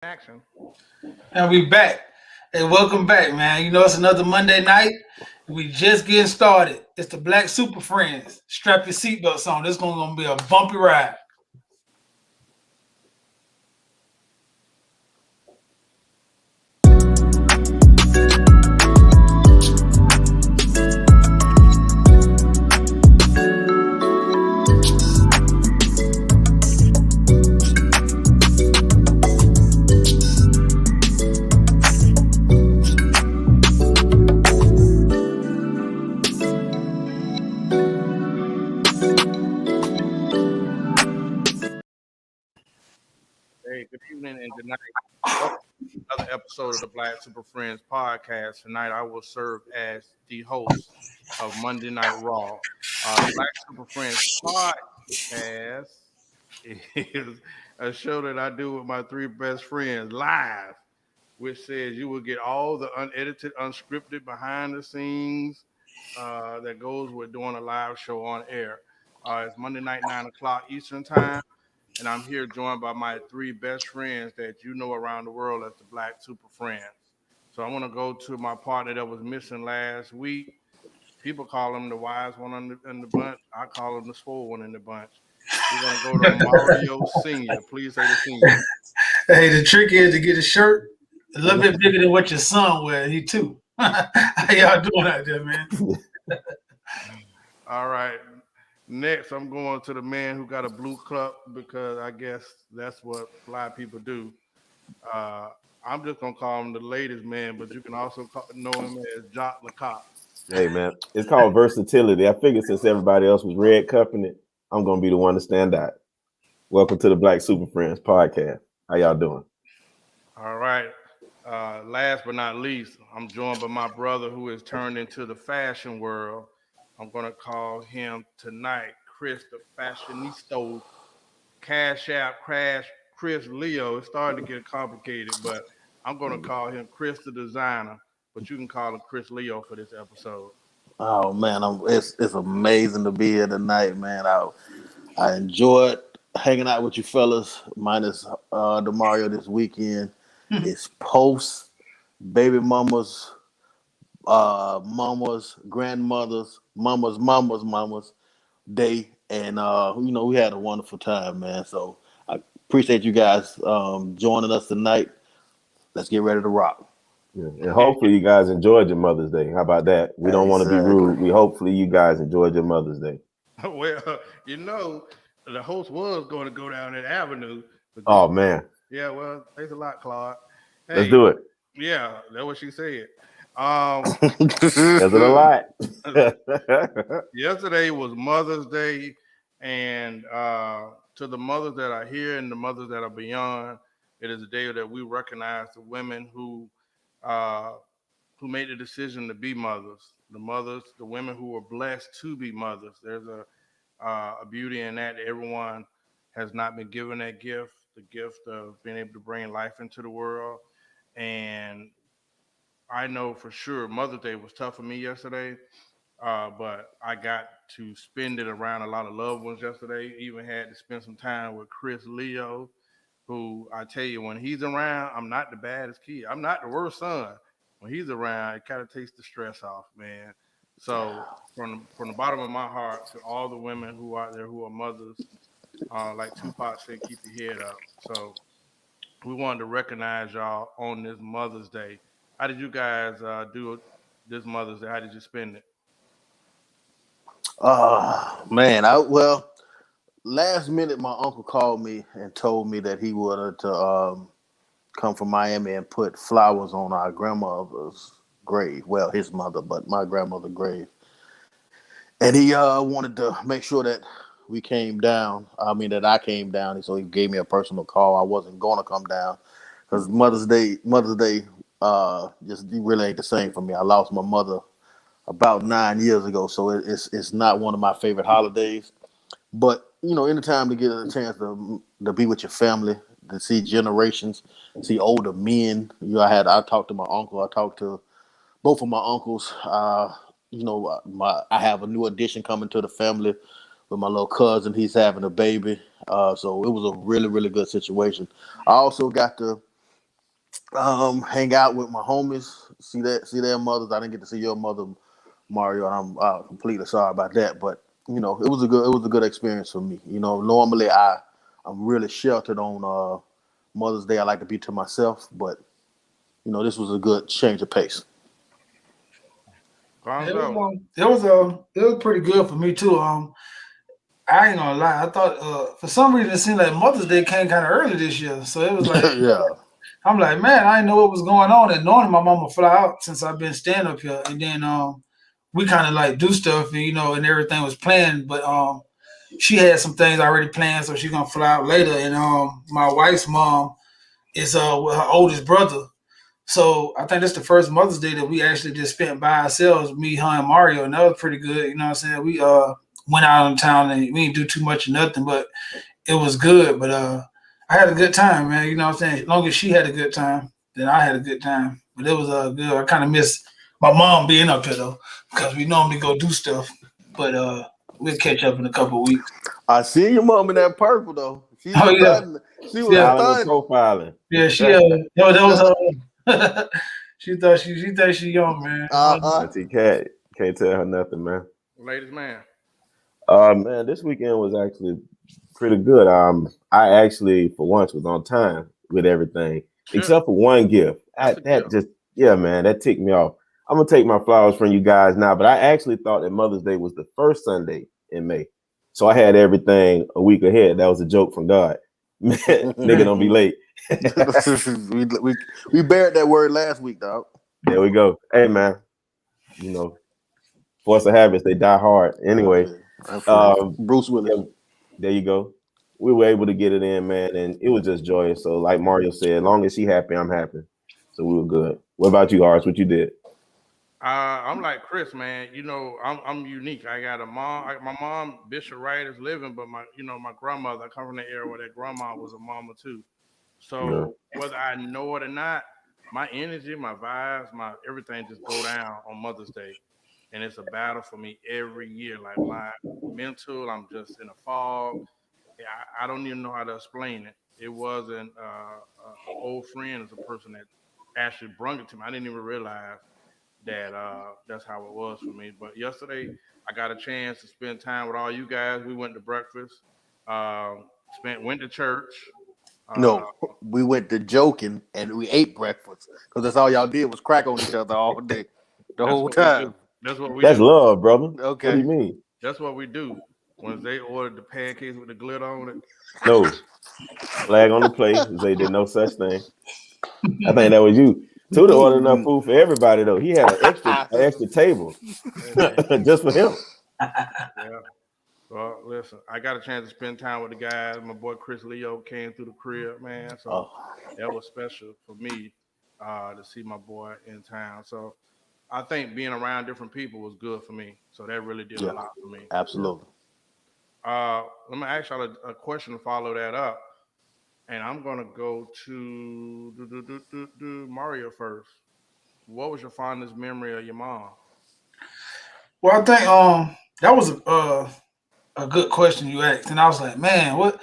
Action. And we back. Hey, welcome back, man. You know it's another Monday night. We just getting started. It's the Black Super Friends. Strap your seatbelts on. This gonna be a bumpy ride. Hey, good evening and good night. Welcome to another episode of the Black Super Friends podcast. Tonight, I will serve as the host of Monday Night Raw. The Black Super Friends podcast is a show that I do with my three best friends live, which says you will get all the unedited, unscripted, behind the scenes that goes with doing a live show on air. It's Monday night, 9 o'clock Eastern Time. And I'm here joined by my three best friends that you know around the world as the Black Super Friends. So I want to go to my partner that was missing last week. People call him the wise one in the bunch. I call him the swole one in the bunch. We're gonna go to Mario Senior. Please say the senior. Hey, the trick is to get a shirt a little bit bigger than what your son wears. He too. How y'all doing out there, man? All right. Next, I'm going to the man who got a blue cup because I guess that's what fly people do. Uh, I'm just gonna call him the ladies' man, but you can also know him as Jock LeCoq. Hey man, it's called versatility. I figured since everybody else was red cupping it, I'm gonna be the one to stand out. Welcome to the Black Super Friends podcast. How y'all doing? All right. Last but not least, I'm joined by my brother who has turned into the fashion world. I'm gonna call him tonight, Chris the Fashionista. Cash App Crash Chris Leo. It's starting to get complicated, but I'm gonna call him Chris the Designer. But you can call him Chris Leo for this episode. Oh man, it's amazing to be here tonight, man. I enjoyed hanging out with you fellas, minus the Mario this weekend. It's post baby mamas, grandmothers, mamas day, and we had a wonderful time, man. So I appreciate you guys joining us tonight. Let's get ready to rock. Yeah. And hopefully you guys enjoyed your Mother's Day. How about that? We don't want to be Exactly. rude. We hopefully you guys enjoyed your Mother's Day. Well, you know, the host was going to go down that avenue, but Oh man, yeah, well, thanks a lot, Claude. let's Hey, do it. yeah, that's what she said. Um, Is it a lot? Yesterday was Mother's Day, and to the mothers that are here and the mothers that are beyond, it is a day that we recognize the women uh, who made the decision to be mothers, the women who were blessed to be mothers. There's a beauty in that. Everyone has not been given that gift, the gift of being able to bring life into the world. And I know for sure Mother's Day was tough for me yesterday, but I got to spend it around a lot of loved ones yesterday. Even had to spend some time with Chris Leo, who I tell you, when he's around, I'm not the baddest kid. I'm not the worst son. When he's around, it kind of takes the stress off, man. So from the bottom of my heart to all the women who are out there who are mothers, like Tupac said, keep your head up. So we wanted to recognize y'all on this Mother's Day. How did you guys do this Mother's Day? How did you spend it? Man, last minute my uncle called me and told me that he wanted to come from Miami and put flowers on our grandmother's grave. Well, his mother, but my grandmother's grave. And he wanted to make sure that we came down. I mean, that I came down. So he gave me a personal call. I wasn't going to come down because Mother's Day, just really ain't the same for me. I lost my mother about 9 years ago, so it's not one of my favorite holidays. But anytime to get a chance to be with your family, to see generations, see older men. I talked to my uncle. I talked to both of my uncles. I have a new addition coming to the family with my little cousin. He's having a baby. So it was a really, really good situation. I also got to Hang out with my homies, see their mothers. I didn't get to see your mother, Mario, and I'm completely sorry about that. But it was a good experience for me. Normally I'm really sheltered on Mother's Day. I like to be to myself, but this was a good change of pace. Thumbs It was up. it was pretty good for me too. I ain't gonna lie. I thought for some reason it seemed like Mother's Day came kind of early this year, so it was like Yeah. I'm like, man, I didn't know what was going on. And knowing my mama fly out since I've been staying up here, and then we kind of like do stuff, and and everything was planned, but she had some things already planned, so she's gonna fly out later. And my wife's mom is with her oldest brother. So I think that's the first Mother's Day that we actually just spent by ourselves, me, her, and Mario, and that was pretty good. You know what I'm saying? We went out in town and we didn't do too much of nothing, but it was good. But I had a good time, man. You know what I'm saying? As long as she had a good time, then I had a good time. But it was good. I kind of miss my mom being up here though, because we normally go do stuff. But we'll catch up in a couple of weeks. I see your mom in that purple though. She Oh was yeah, stunning. She was yeah, Styling and stunning. profiling. yeah. She that was her. she thought she young, man. Uh-huh. Auntie Cat can't tell her nothing, man. Ladies man. Man, this weekend was actually pretty good. I actually, for once, was on time with everything, Shit. except for one gift. That's a That gift. just, yeah, man, that ticked me off. I'm gonna take my flowers from you guys now, but I actually thought that Mother's Day was the first Sunday in May, so I had everything a week ahead. That was a joke from God. Man, nigga, don't be late. we buried that word last week, dog. There we go. Hey, man, you know, force of habits, they die hard. Anyway, Bruce Willis. yeah, there you go. We were able to get it in, man, and it was just joyous. So, like Mario said, as long as she happy, I'm happy. So we were good. What about you, Horace? What you did? I'm like Chris, man. I'm unique. I got a mom. My mom, Bishop Wright, is living, but my grandmother. I come from the era where that grandma was a mama too. Yeah. So whether I know it or not, my energy, my vibes, my everything just go down on Mother's Day, and it's a battle for me every year. Like my mental, I'm just in a fog. Yeah, I don't even know how to explain it. It wasn't an old friend as a person that actually brung it to me. I didn't even realize that that's how it was for me. But yesterday, I got a chance to spend time with all you guys. We went to breakfast, went to church. Uh, No, we went to joking and we ate breakfast because that's all y'all did was crack on each other all day, the that's whole what we do. time. That's what we That's do. love, brother. What do Okay. you mean? That's what we do. When they ordered the pancakes with the glitter on it, No. Flag on the play. They did no such thing. I think that was you. Tuda ordered enough food for everybody though. He had an extra table hey man, just for him. yeah. Well, listen, I got a chance to spend time with the guys. My boy Chris Leo came through the crib, man. So Oh, that was special for me to see my boy in town. So I think being around different people was good for me. So that really did a yeah, lot for me. Yeah. absolutely. Let me ask y'all a question to follow that up. And I'm gonna go to Mario first. What was your fondest memory of your mom? Well, I think that was a good question you asked, and I was like, man, what?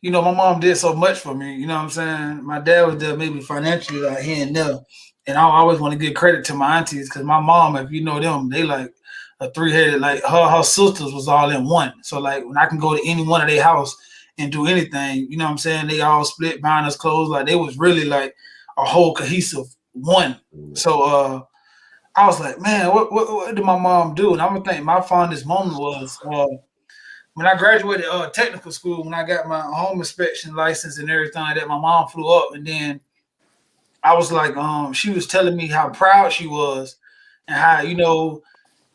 My mom did so much for me. You know what I'm saying? My dad was there maybe financially, like here and there, and I always want to give credit to my aunties because my mom, if you know them, they like a three-headed. Like her sisters was all in one. So like when I can go to any one of their house and do anything, you know what I'm saying? They all split buying us clothes. Like they was really like a whole cohesive one. So I was like, man, what did my mom do? And I'm gonna think my fondest moment was when I graduated technical school, when I got my home inspection license and everything like that. My mom flew up, and then I was like, she was telling me how proud she was, and how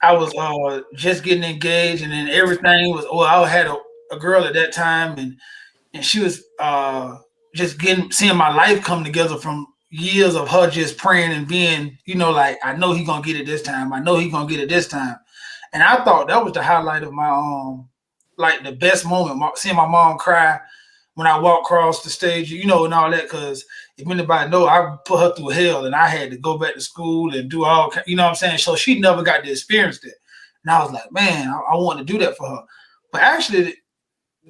I was just getting engaged, and then everything was. Well, I had a girl at that time, and she was just seeing my life come together from years of her just praying and being, like, I know he gonna get it this time. I know he gonna get it this time. And I thought that was the highlight of my like the best moment, seeing my mom cry when I walked across the stage, and all that. Because if anybody know, I put her through hell, and I had to go back to school and do all, what I'm saying. So she never got to experience it, and I was like, man, I want to do that for her. But actually,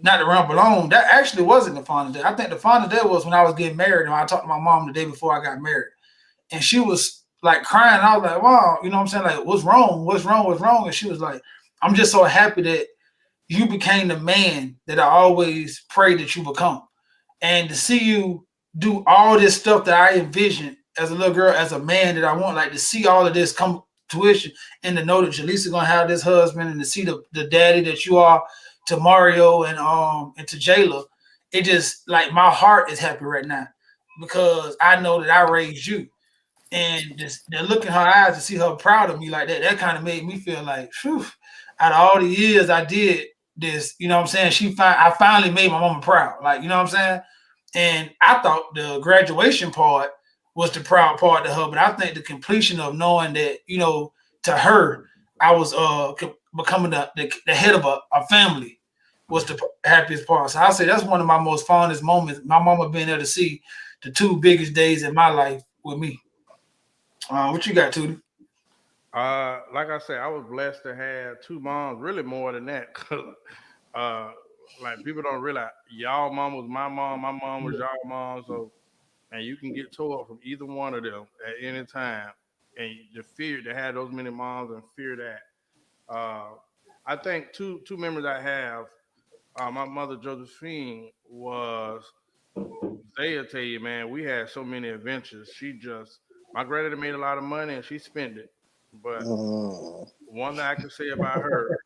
not the Rumble on. That actually wasn't the fondest day. I think the fondest day was when I was getting married, and I talked to my mom the day before I got married, and she was like crying. I was like, "Wow," you know what I'm saying? Like, what's wrong? What's wrong? What's wrong? And she was like, "I'm just so happy that you became the man that I always prayed that you become, and to see you do all this stuff that I envisioned as a little girl, as a man that I want, like to see all of this come to fruition, and to know that Jaleesa gonna have this husband, and to see the daddy that you are to Mario and to Jayla, it just like my heart is happy right now because I know that I raised you, and just the look in her eyes to see her proud of me like that kind of made me feel like, whew, out of all the years I did this, you know what I'm saying? I finally made my mama proud, like, you know what I'm saying? And I thought the graduation part was the proud part to her, but I think the completion of knowing that, you know, to her, I was becoming the head of a family was the happiest part. So I say that's one of my most fondest moments. My mama being able to see the two biggest days in my life with me. What you got, Tootie? Like I said, I was blessed to have two moms, really more than that. uh, like people don't realize y'all mom was my mom was y'all mom. So and you can get tore up from either one of them at any time. And the fear to have those many moms and fear that. I think two memories I have. My mother Josephine was. They'll tell you, man, we had so many adventures. My granddaddy made a lot of money and she spent it. But Mm. one thing I can say about her,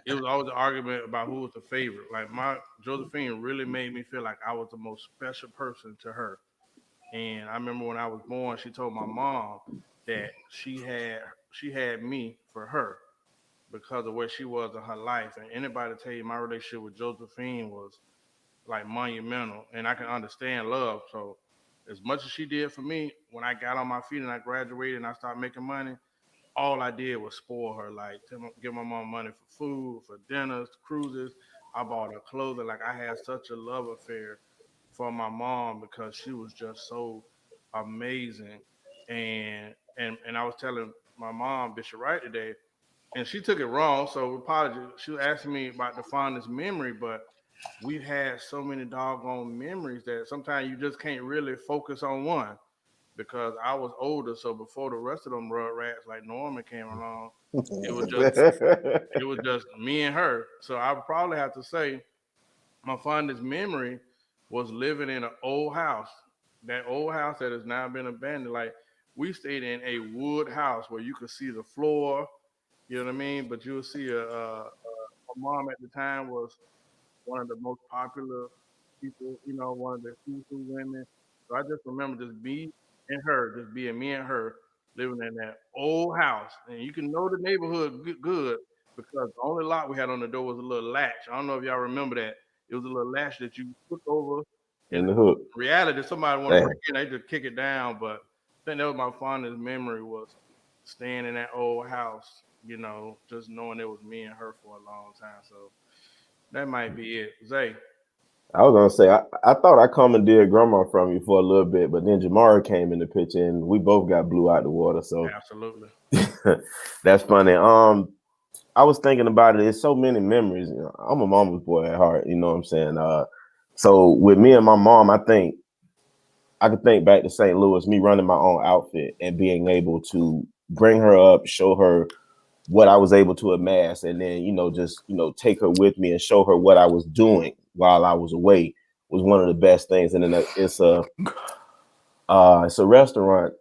it was always an argument about who was the favorite. Like my Josephine really made me feel like I was the most special person to her. And I remember when I was born, she told my mom that she had me for her because of where she was in her life. And anybody tell you my relationship with Josephine was like monumental, and I can understand love. So, as much as she did for me, when I got on my feet and I graduated and I started making money, all I did was spoil her. Like give my mom money for food, for dinners, cruises. I bought her clothing. Like I had such a love affair for my mom because she was just so amazing. And I was telling my mom Bishop Wright today, and she took it wrong. So apology. She was asking me about the fondest memory, but we've had so many doggone memories that sometimes you just can't really focus on one because I was older. So before the rest of them rug rats like Norman came along, it was just it was just me and her. So I would probably have to say my fondest memory was living in an old house. That old house that has now been abandoned. Like we stayed in a wood house where you could see the floor. You know what I mean? But you would see my mom at the time was one of the most popular people, one of the few women. So I just remember just me and her, just being me and her living in that old house. And you can know the neighborhood good because the only lock we had on the door was a little latch. I don't know if y'all remember that. It was a little latch that you took over. And in the hook. in reality, if somebody want to break Damn. in, they just kick it down. But I think that was my fondest memory was staying in that old house, just knowing it was me and her for a long time. So that might be it. Zay, I was gonna say I thought I commandeered grandma from you for a little bit, but then Jamara came in the picture and we both got blew out the water. So absolutely. that's funny. I was thinking about it. It's so many memories. I'm a mama's boy at heart. You know what I'm saying? So with me and my mom, I think I could think back to St. Louis, me running my own outfit and being able to bring her up, show her what I was able to amass, and then just take her with me and show her what I was doing while I was away was one of the best things. And then it's a restaurant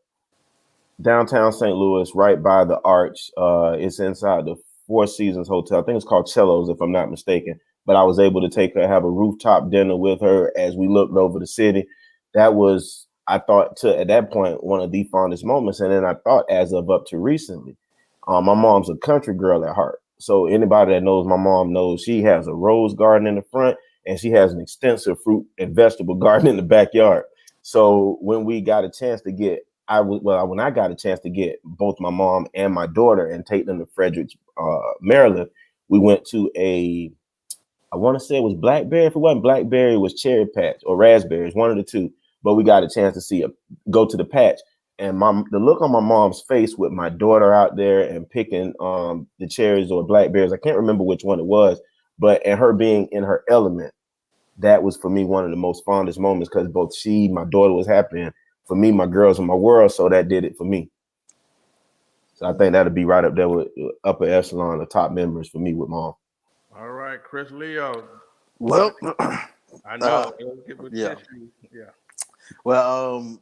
downtown St. Louis, right by the Arch. It's inside the Four Seasons Hotel. I think it's called Cello's, if I'm not mistaken. But I was able to take her, have a rooftop dinner with her as we looked over the city. That was, I thought, at that point, one of the fondest moments. And then I thought, as of up to recently, my mom's a country girl at heart. So anybody that knows my mom knows she has a rose garden in the front and she has an extensive fruit and vegetable garden in the backyard. So when we got a chance to get when I got a chance to get both my mom and my daughter and take them to Frederick, Maryland, we went to I want to say it was Blackberry. If it wasn't Blackberry, it was Cherry Patch or Raspberries, one of the two. But we got a chance to go to the patch. And the look on my mom's face with my daughter out there and picking the cherries or blackberries, I can't remember which one it was, But and her being in her element, that was for me one of the most fondest moments because both she, my daughter was happy, and for me, my girls in my world. So that did it for me. So I think that'll be right up there with upper echelon, the top members for me with mom. All right, Chris Leo. Well, I know. Let's get with yeah. tissue. Yeah. Well,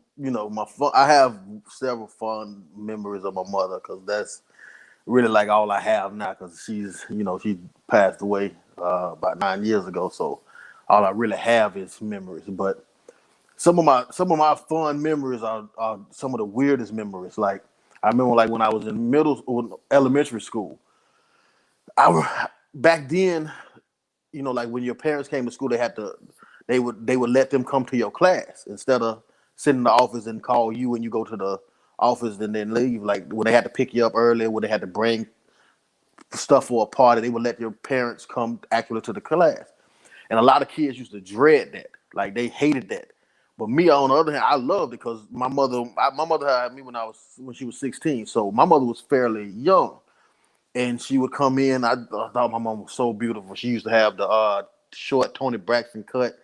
I have several fond memories of my mother because that's really like all I have now because she passed away about 9 years ago. So all I really have is memories. But some of my fond memories are some of the weirdest memories. Like I remember like when I was in elementary school. Back then, like when your parents came to school, they would let them come to your class instead of sitting in the office and call you and you go to the office and then leave. Like when they had to pick you up early, when they had to bring stuff for a party, they would let your parents come actually to the class. And a lot of kids used to dread that, like they hated that. But me, on the other hand, I loved it because my mother had me when she was 16, so my mother was fairly young, and she would come in. I thought my mom was so beautiful. She used to have the short Tony Braxton cut,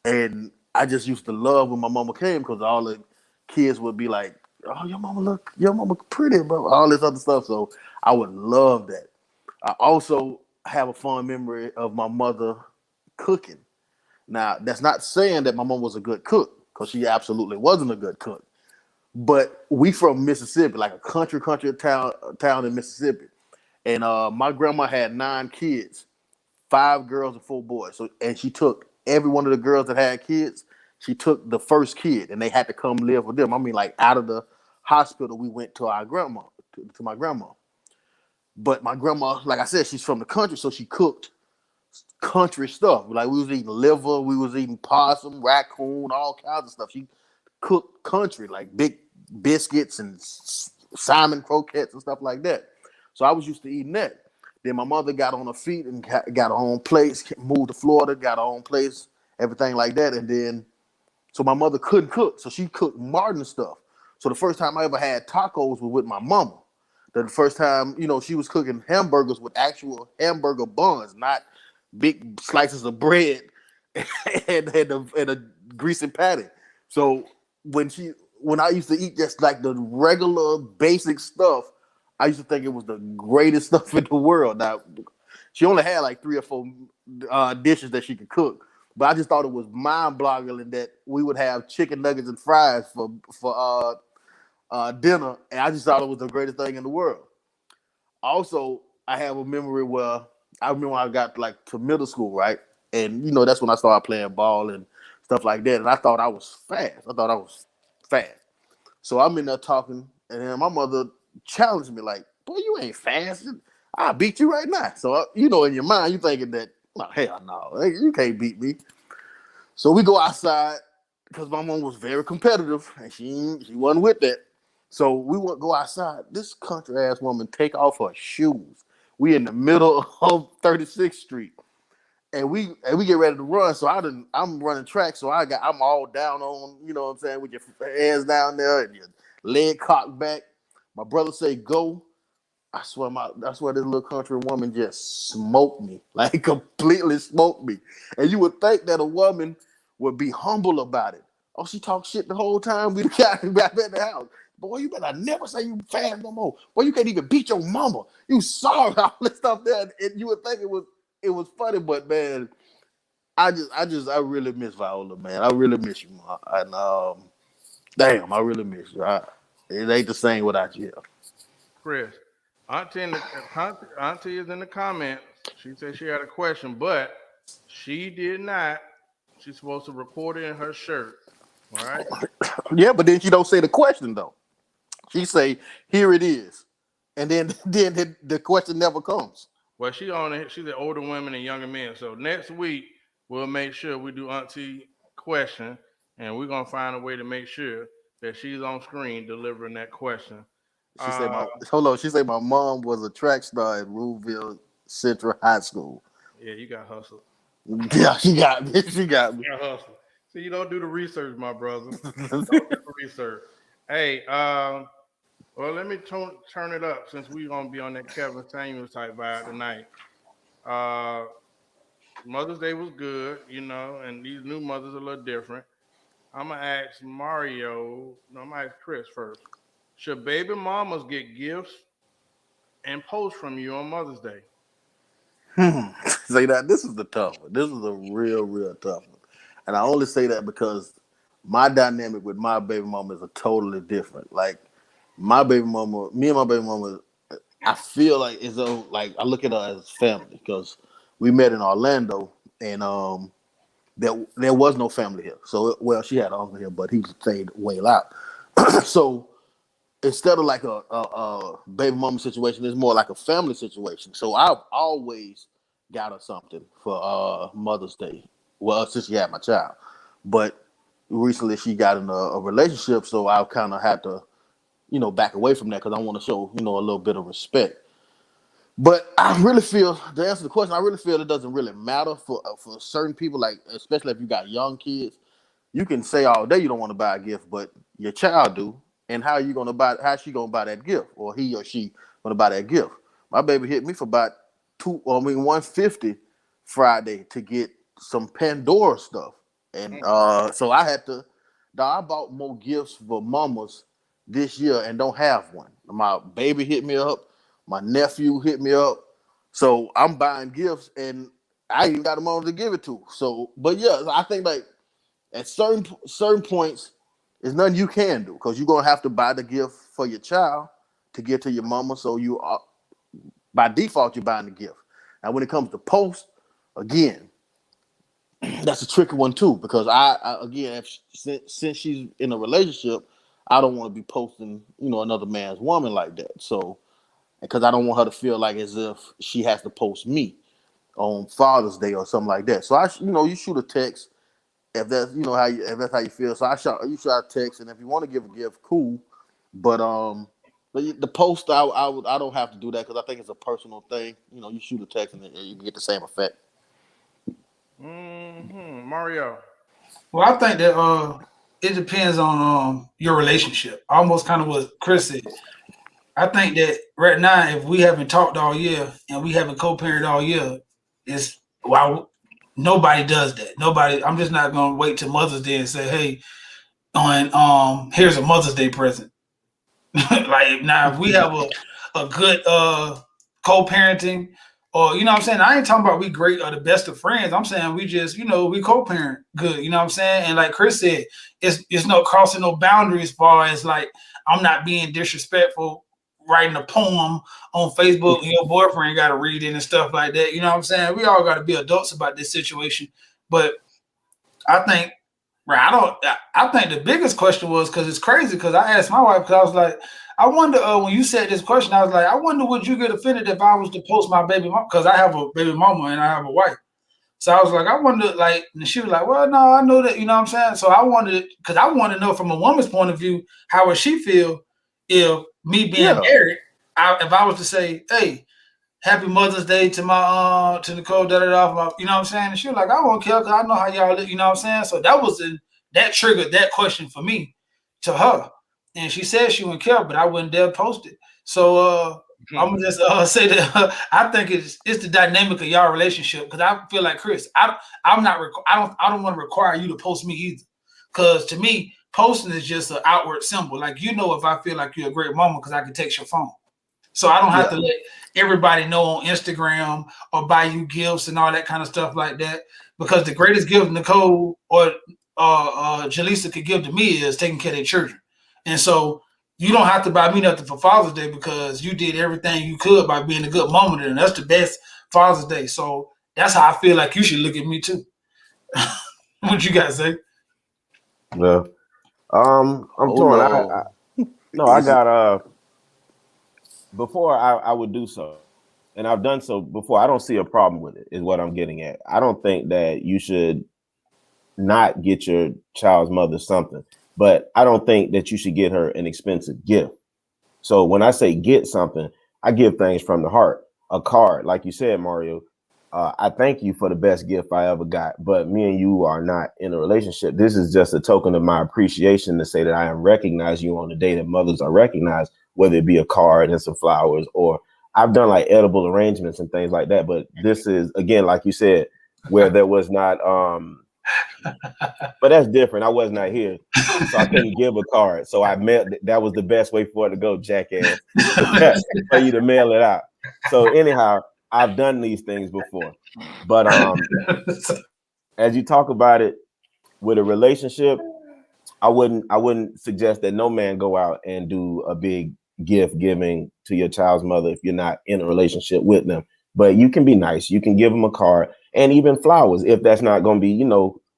and I just used to love when my mama came because all the kids would be like, "Oh, your mama pretty," bro. All this other stuff. So I would love that. I also have a fond memory of my mother cooking. Now, that's not saying that my mom was a good cook because she absolutely wasn't a good cook. But we from Mississippi, like a country town in Mississippi, and my grandma had 9 kids, 5 girls and 4 boys. So, and she took every one of the girls that had kids. She took the first kid, and they had to come live with them. I mean, like out of the hospital, we went to our grandma, to my grandma. But my grandma, like I said, she's from the country, so she cooked country stuff. Like we was eating liver, we was eating possum, raccoon, all kinds of stuff. She cooked country, like big biscuits and salmon croquettes and stuff like that. So I was used to eating that. Then my mother got on her feet and got her own place, moved to Florida, got her own place, everything like that. And then, so my mother couldn't cook, so she cooked Martin stuff. So the first time I ever had tacos was with my mama. The first time, she was cooking hamburgers with actual hamburger buns, not big slices of bread and a greasy patty. So when I used to eat just like the regular basic stuff, I used to think it was the greatest stuff in the world. Now, she only had like 3 or 4 dishes that she could cook, but I just thought it was mind-boggling that we would have chicken nuggets and fries for dinner, and I just thought it was the greatest thing in the world. Also, I have a memory where I remember when I got like to middle school, right? And that's when I started playing ball and stuff like that. And I thought I was fast. I thought I was fast. So I'm in there talking, and then my mother challenged me, like, "Boy, you ain't fast. I'll beat you right now." So in your mind, you thinking that, "Oh, hell no, you can't beat me." So we go outside because my mom was very competitive and she wasn't with that. So we would go outside. This country ass woman take off her shoes. We in the middle of 36th Street. And we get ready to run. So I'm running track. So I'm all down on, what I'm saying, with your hands down there and your leg cocked back. My brother say go. I swear this little country woman just smoked me, like completely smoked me. And you would think that a woman would be humble about it. Oh, she talked shit the whole time we got back at the house. Boy, you better never say you fast no more. Boy, you can't even beat your mama. You sorry, all this stuff there. And you would think it was funny, but man, I really miss Viola, man. I really miss you, Ma. And damn, I really miss you. It ain't the same without you. Chris, Auntie is in the comments. She said she had a question, but she did not. She's supposed to record it in her shirt. All right. Yeah, but then she don't say the question though. She say, "Here it is," and then then the question never comes. Well, she on it. She's at older women and younger men. So next week we'll make sure we do Auntie question, and we're gonna find a way to make sure that she's on screen delivering that question. She say Uh, my hold on. She say my mom was a track star at Rouville Central High School. yeah, you got hustled. Yeah, she got me. She got me. You got hustled. See, you don't do the research, my brother. Don't do the research. Hey, well, let me turn it up since we're gonna be on that Kevin Samuels type vibe tonight. Uh, Mother's Day was good, and these new mothers are a little different. I'm gonna ask Mario. No, I'm gonna ask Chris first. Should baby mamas get gifts and posts from you on Mother's Day? Say that this is the tough one. This is a real tough one. And I only say that because my dynamic with my baby mama is a totally different. Like my baby mama, me and my baby mama, I feel like as though like I look at her as family because we met in Orlando and there was no family here. So well, she had an uncle here, but he stayed way out. So instead of like a baby mama situation, it's more like a family situation. So I've always got her something for Mother's Day. Well, since she had my child, but recently she got in a relationship, so I kind of had to, back away from that because I want to show, a little bit of respect. But I really feel to answer the question, I really feel it doesn't really matter for certain people, like especially if you got young kids. You can say all day you don't want to buy a gift, but your child do. And how you gonna buy? How she gonna buy that gift, or he or she gonna buy that gift? My baby hit me for about 150 Friday to get some Pandora stuff, and so I had to. Dawg, I bought more gifts for mamas this year and don't have one. My baby hit me up. My nephew hit me up. So I'm buying gifts, and I even got a mom to give it to. So, but yeah, I think like at certain points, there's nothing you can do because you're gonna have to buy the gift for your child to get to your mama. So you are by default you're buying the gift. Now when it comes to post, again, that's a tricky one too because I again since she's in a relationship, I don't want to be posting another man's woman like that. So because I don't want her to feel like as if she has to post me on Father's Day or something like that. So you shoot a text if that's if that's how you feel. So you shot a text, and if you want to give a gift, cool. But the post I don't have to do that because I think it's a personal thing. You shoot a text and you get the same effect. Mario. Well, I think that it depends on your relationship. Almost kind of what Chris said. I think that right now, if we haven't talked all year and we haven't co-parented all year, it's why nobody does that. Nobody. I'm just not gonna wait till Mother's Day and say, "Hey, on here's a Mother's Day present." Like now, if we have a good co-parenting, or you know what I'm saying, I ain't talking about we great or the best of friends. I'm saying we just we co-parent good. You know what I'm saying? And like Chris said, it's no crossing no boundaries as far as like I'm not being disrespectful. Writing a poem on Facebook and your boyfriend got to read it and stuff like that. You know what I'm saying? We all got to be adults about this situation. But I think right. I think the biggest question was because it's crazy. Because I asked my wife because I was like, I wonder when you said this question, I was like, I wonder would you get offended if I was to post my baby mom because I have a baby mama and I have a wife. So I was like, I wonder like, and she was like, well, no, I know that, you know what I'm saying. So I wanted because I want to know from a woman's point of view, how would she feel if me being Yeah, married, if I was to say, hey, Happy Mother's Day to my to Nicole, you know what I'm saying? And she was like, I won't care because I know how y'all live, you know what I'm saying? So that triggered that question for me to her. And she said she wouldn't care, but I wouldn't dare post it. So I'm gonna just say that I think it's the dynamic of y'all relationship because I feel like Chris, I don't want to require you to post me either. Cause to me, posting is just an outward symbol. Like if I feel like you're a great mama because I can text your phone. So I don't have yeah, to let everybody know on Instagram or buy you gifts and all that kind of stuff like that. Because the greatest gift Nicole or Jaleesa could give to me is taking care of their children. And so you don't have to buy me nothing for Father's Day because you did everything you could by being a good mom, and that's the best Father's Day. So that's how I feel like you should look at me too. What you guys say? No. I'm oh torn. I no, no, I it's got before I would do so, and I've done so before. I don't see a problem with it, is what I'm getting at. I don't think that you should not get your child's mother something, but I don't think that you should get her an expensive gift. So when I say get something, I give things from the heart. A card, like you said, Mario. I thank you for the best gift I ever got, but me and you are not in a relationship. This is just a token of my appreciation to say that I am recognizing you on the day that mothers are recognized, whether it be a card and some flowers, or I've done like edible arrangements and things like that. But this is, again, like you said, where there was not but that's different. I was not here, so I couldn't give a card. So I mailed. That was the best way for it to go, jackass, for you to mail it out. So anyhow, I've done these things before, but as you talk about it with a relationship, I wouldn't suggest that no man go out and do a big gift giving to your child's mother if you're not in a relationship with them. But you can be nice. You can give them a card and even flowers if that's not going to be,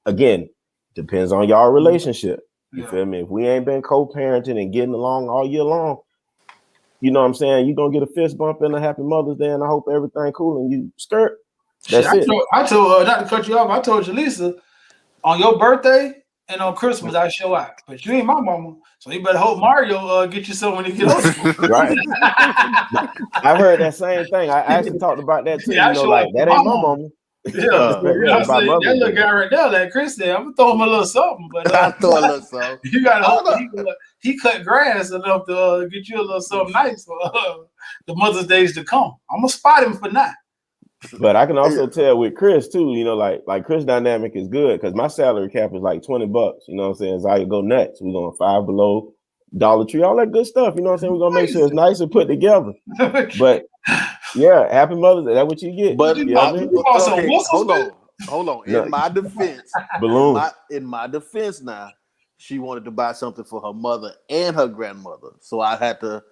again, depends on y'all relationship. You feel me? If we ain't been co-parenting and getting along all year long, you know what I'm saying? You're going to get a fist bump and a happy Mother's Day and I hope everything cool and you skirt. That's it. I told not to cut you off. I told Jaleesa on your birthday and on Christmas I show out, but you ain't my mama, so you better hope Mario get you something when you get older. Right. I heard that same thing. I actually talked about that too. Yeah, like that ain't my mama. Yeah, I said, that little guy right there, like Chris said, I'm gonna throw him a little something, but I throw a little something. You gotta hope he cut grass enough to get you a little something nice for the Mother's Days to come. I'm gonna spot him for now. But I can also tell with Chris too, like Chris dynamic is good because my salary cap is like $20. You know what I'm saying? Zaya go nuts. We're going Five Below, Dollar Tree, all that good stuff. You know what I'm saying? We're gonna make sure it's nice and put together. But yeah, happy Mother's Day. That's what you get. But okay, hold on. In my defense, balloons. In my defense now, she wanted to buy something for her mother and her grandmother, so I had to.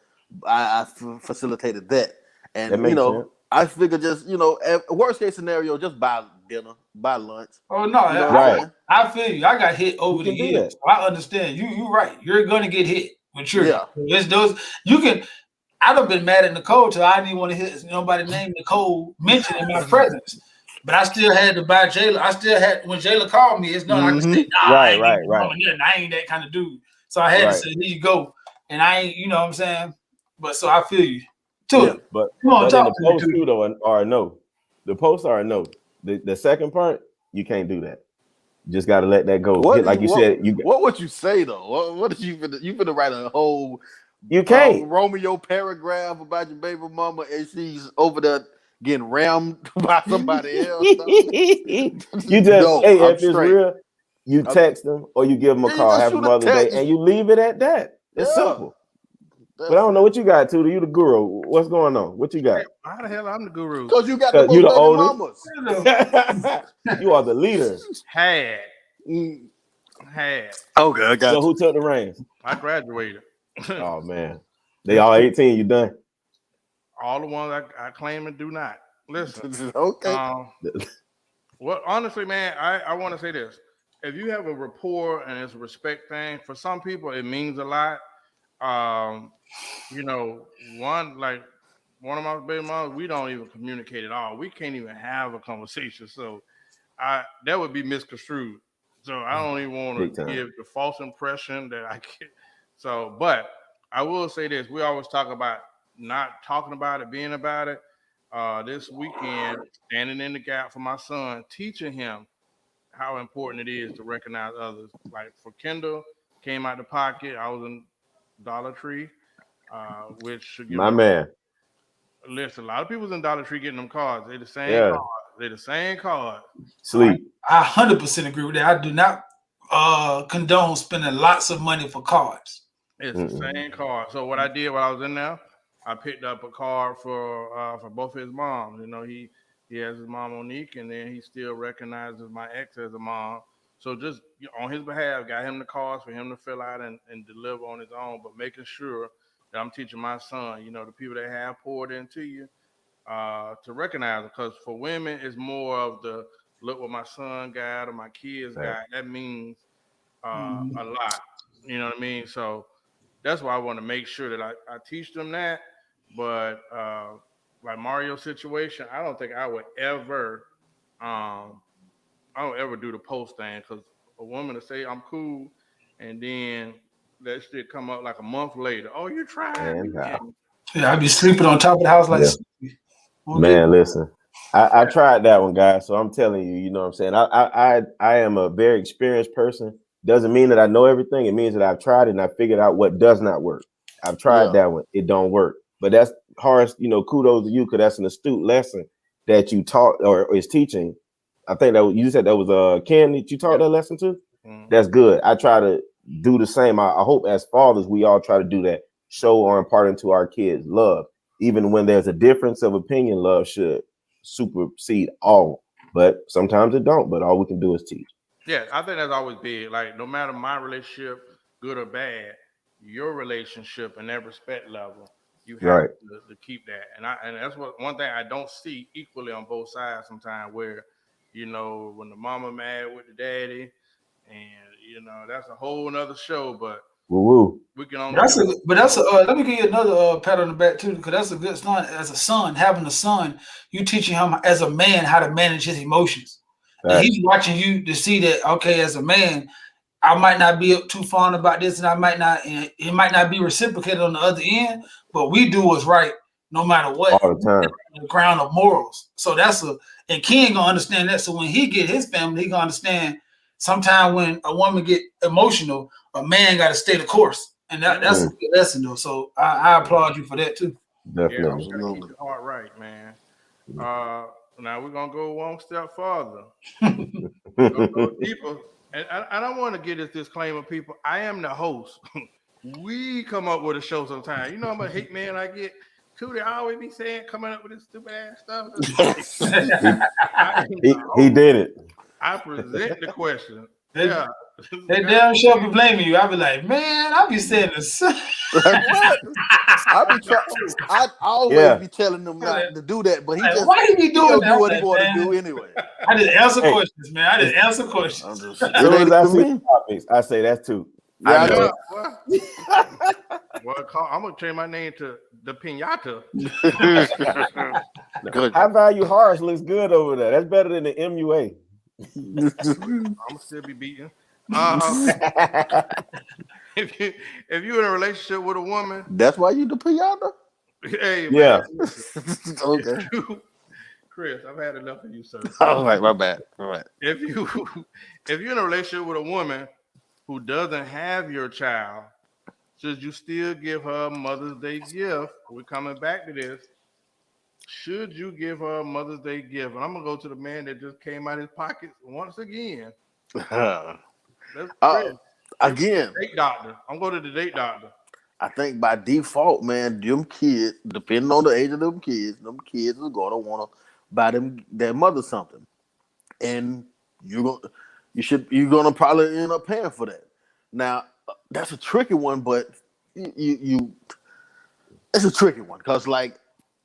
I facilitated that, and sense. I figured just worst case scenario, just buy dinner, buy lunch. Oh no, right. I feel you. I got hit over the years. So I understand. You're right. You're gonna get hit. Mature. Yeah. It's those you can. I'd have been mad at Nicole till I didn't even want to hear nobody named Nicole mentioned in my presence. But I still had to buy Jayla. I still had when Jayla called me, it's not I can say, nah, right. I ain't that kind of dude. So I had to say, here you go. And I ain't, you know what I'm saying? But so I feel you. Too. But in the post too though are no. The posts are a no. The second part, you can't do that. You just gotta let that go. Like you said, what would you say though? What did you finna write a whole you can't Romeo paragraph about your baby mama and she's over there getting rammed by somebody else? You just if it's real, you text them or you give them a call, happy Mother's Day, and you leave it at that. It's simple. But I don't know what you got, Tudor. You the guru. What's going on? What you got? How the hell I'm the guru? Because you got the most oldest. Mamas. You are the leader. Had. Okay, I got so who took the reins? I graduated. Oh man, they all 18. You done? All the ones I claim and do not. Listen. Okay. Well, honestly, man, I want to say this: if you have a rapport and it's a respect thing, for some people it means a lot. One of my baby moms, we don't even communicate at all. We can't even have a conversation. So that would be misconstrued. So I don't even want to give the false impression that I get. So, but I will say this: we always talk about not talking about it, being about it. This weekend, standing in the gap for my son, teaching him how important it is to recognize others. Like for Kendall, came out the pocket. I was in Dollar Tree, which should give my man. Listen, a lot of people's in Dollar Tree getting them cards. They're the same cards. They're the same card. Sleep. I 100% agree with that. I do not condone spending lots of money for cards. It's the same card. So what I did while I was in there, I picked up a card for both of his moms. He has his mom Monique, and then he still recognizes my ex as a mom. So just on his behalf, got him the cards for him to fill out and deliver on his own, but making sure that I'm teaching my son, the people that have poured into you, to recognize them. Because for women, it's more of the look what my son got or my kids got. That means a lot. You know what I mean? So that's why I want to make sure that I teach them that. But like Mario's situation, I don't think I would ever do the post thing, because a woman to say I'm cool and then that shit come up like a month later. Oh, you tried? Yeah, I'd be sleeping on top of the house like man, listen. I tried that one, guys. So I'm telling you, you know what I'm saying? I am a very experienced person. Doesn't mean that I know everything. It means that I've tried it and I figured out what does not work. I've tried that one. It don't work. But that's hard, kudos to you, because that's an astute lesson that you taught or is teaching I think that you said that was Ken that you taught that lesson to. Mhm. That's good. I try to do the same. I hope as fathers we all try to do that. Show or impart into our kids love, even when there's a difference of opinion. Love should supersede all, but sometimes it don't. But all we can do is teach. Yeah, I think that's always big. Like, no matter my relationship, good or bad, your relationship and that respect level, you have Right. to keep that. And that's what one thing I don't see equally on both sides sometimes, where when the mama mad with the daddy, and that's a whole nother show. But Woo woo. we can only That's do a, what but we that's can a. do. Let me give you another pat on the back too, because that's a good son. As a son, having a son, you teaching him as a man how to manage his emotions, and Facts. he's watching you to see that. Okay, as a man, I might not be too fond about this, and I might not. And it might not be reciprocated on the other end, but we do what's right no matter what. All the time. The ground of morals. So that's and Ken gonna understand that. So when he get his family, he gonna understand. Sometimes when a woman get emotional, a man got to stay the course, and that's a Mm, good lesson though. So I applaud you for that too. Yeah, we definitely. gotta keep Absolutely. the heart right, man. Uh, Now we're gonna go one step farther. We're gonna go deeper. And I don't want to get this disclaimer, people. I am the host. We come up with a show sometimes. You know how much hate man I get? Tootie always be saying, coming up with this stupid ass stuff. he, I am the he host. did it. I present the question. they, Yeah. they God, damn sure be blaming you. I be like, man, I be saying this. Like what? I be trying. I always Yeah. be telling them like, not to do that, but why he be doing he'll that? do I'm what he like, want to do man, anyway. I just answer Hey, questions, man. I just answer I'm questions. just as it soon as ain't I to see me. topics, I say that's too. I Yeah, I yeah, know. know. well, I'm gonna change my name to the Pinata. Good. High value horse looks good over there. That's better than the MUA. I'm gonna still be beaten. Uh, if you if you're in a relationship with a woman, That's why you the piano. hey man, Yeah. listen, if Okay. you, Chris, I've had enough of you, sir. All right, my bad. All right. If you if you're in a relationship with a woman who doesn't have your child, should you still give her a Mother's Day gift? We're coming back to this. Should you give her a Mother's Day gift? And I'm gonna go to the man that just came out of his pockets once again. That's Uh, Chris. again, Date doctor. I'm going to the date doctor. I think by default, man, them kids, depending on the age of them kids are gonna want to buy them their mother something, and you're gonna you're gonna probably end up paying for that. Now, that's a tricky one, but you it's a tricky one because like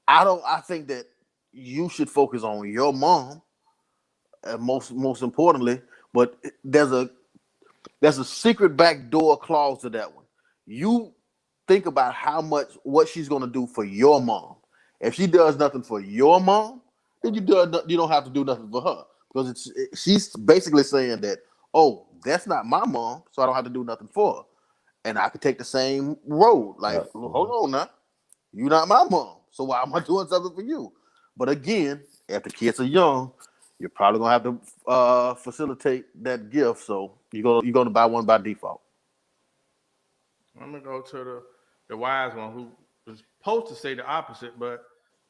I think that you should focus on your mom, most importantly, but there's a secret back door clause to that one. You think about what she's gonna do for your mom. If she does nothing for your mom, then you don't have to do nothing for her because she's basically saying that, oh, that's not my mom, so I don't have to do nothing for her, and I could take the same road. Like, hold on now, you're not my mom, so why am I doing something for you? But again, if the kids are young, you're probably gonna have to facilitate that gift. So you're gonna buy one by default. I'm gonna go to the wise one who was supposed to say the opposite, but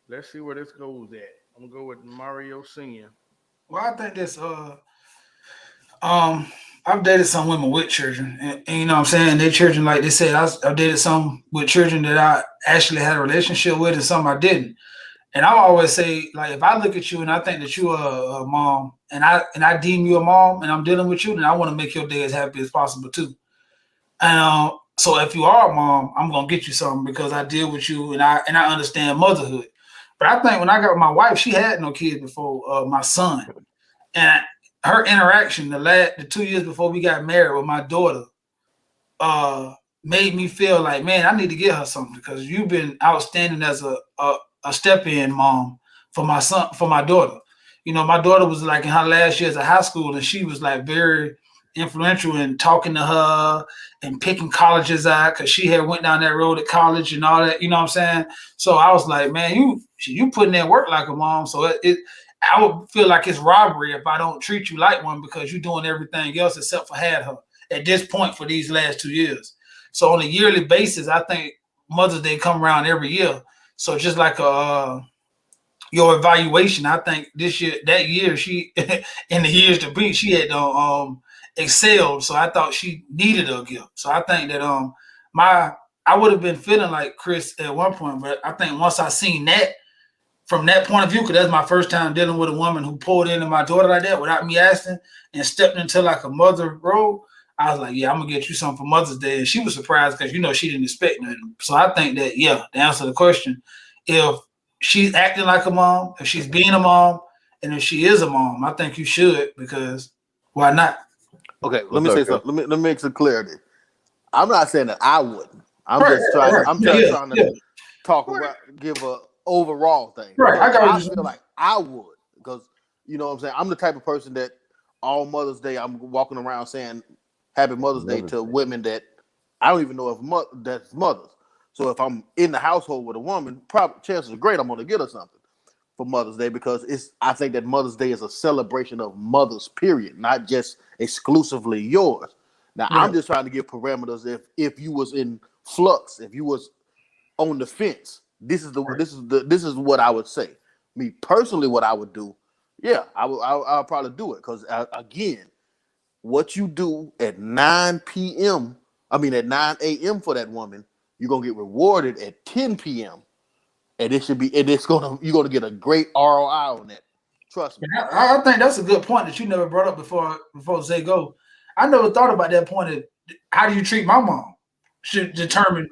let's see where this goes at. I'm gonna go with Mario Senior. Well, I think this I've dated some women with children, and you know what I'm saying? They children, like they said, I've dated some with children that I actually had a relationship with and some I didn't. And I always say, like, if I look at you and I think that you are a mom and I deem you a mom and I'm dealing with you, then I want to make your day as happy as possible too. And so if you are a mom, I'm gonna get you something because I deal with you and I understand motherhood. But I think when I got with my wife, she had no kids before my son. And her interaction the 2 years before we got married with my daughter uh made me feel like, man, I need to get her something because you've been outstanding as a step in mom for my son, for my daughter. You know, my daughter was like in her last years of high school, and she was like very influential in talking to her and picking colleges out because she had went down that road at college and all that. You know what I'm saying? So I was like, man, you putting in work like a mom. So it I would feel like it's robbery if I don't treat you like one because you're doing everything else except for had her at this point for these last 2 years. So on a yearly basis, I think Mother's Day come around every year. So just like your evaluation. I think this year, that year, she in the years to be, she had excelled. So I thought she needed a gift. So I think that my I would have been feeling like Chris at one point, but I think once I seen that from that point of view, because that's my first time dealing with a woman who pulled into my daughter like that without me asking and stepped into like a mother role. I was like, yeah, I'm gonna get you something for Mother's Day. And she was surprised because she didn't expect nothing. So I think that, yeah, to answer the question, if she's acting like a mom, if she's being a mom, and if she is a mom, I think you should, because why not? Okay, let What's me up, say Chris? something. Let me make some clarity. I'm not saying that I wouldn't. I'm Right, just trying. right, I'm yeah, just yeah, trying to yeah. talk about, give a overall thing, Right. because I got what I you're feel saying. like I would, because you know what I'm saying. I'm the type of person that all Mother's Day I'm walking around saying Happy Mother's Day Mother's to Day. women that I don't even know if that's mothers. So if I'm in the household with a woman, probably chances are great I'm going to get her something for Mother's Day, because I think that Mother's Day is a celebration of mothers, period, not just exclusively yours. Now I'm Right. just trying to give parameters. If you was in flux, if you was on the fence, this is what I would say. Me personally, what I would do, yeah, I'll probably do it, because again, what you do at 9 p.m., I mean at 9 a.m. for that woman, you're gonna get rewarded at 10 p.m. And it should be, and you're gonna get a great ROI on that. Trust me. I think that's a good point that you never brought up before Zay go. I never thought about that point of how do you treat my mom should determine,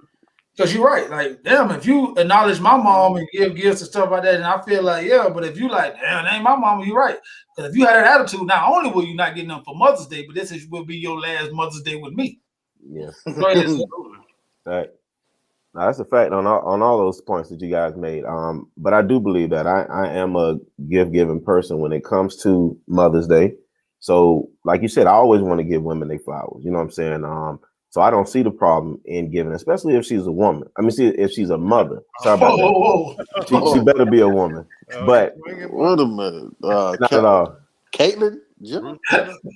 because you're right. Like, damn, if you acknowledge my mom and give gifts and stuff like that, and I feel like, yeah, but if you like, damn, that ain't my mama, you're right. Because if you had that attitude, not only will you not get them for Mother's Day, but will be your last Mother's Day with me. Yeah. Go ahead, Zay. Absolutely. Right. Now, that's a fact on all those points that you guys made. But I do believe that I am a gift giving person when it comes to Mother's Day. So, like you said, I always want to give women their flowers. You know what I'm saying? So I don't see the problem in giving, especially if she's a woman. I mean, see, if she's a mother. Sorry Whoa, about that. whoa, whoa. She better be a woman, You but swinging, boy? Wait a minute, not at all. Caitlyn Jenner.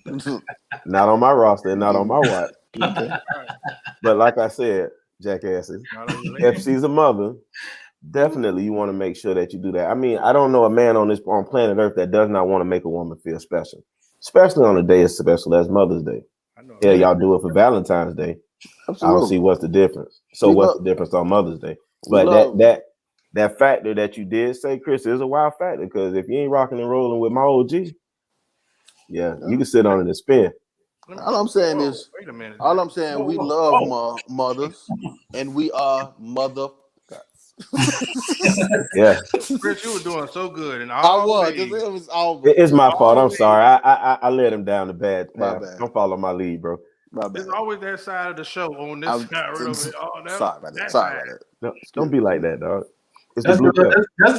Bruce Jenner? Not on my roster and not on my watch. Okay. Right. But like I said, jackasses, Not on your if list. she's a mother, definitely you want to make sure that you do that. I mean, I don't know a man on planet Earth that does not want to make a woman feel special, especially on a day as special as Mother's Day. I know. Yeah, Yeah, y'all do it for Valentine's Day. I don't see absolutely. what's the difference. So We what's love the difference on Mother's Day? we But love that factor that you did say, Chris, is a wild factor, because if you ain't rocking and rolling with my OG, yeah, you yeah. can sit on it and spin. Let me, All I'm saying whoa, is, wait a minute. all I'm saying, Whoa, we whoa, love whoa. mothers, and we are mother. Yeah, Chris, you were doing so good, and I was, because always, it was all it's my fault. I'm always, sorry. I led him down the bad my path. bad, Don't follow my lead, bro. my there's bad. always that side of the show on this I'm side right over here. Oh, sorry about that. that Sorry side. about that. No, don't Excuse be me. like that, dog. It's the That's blue pill.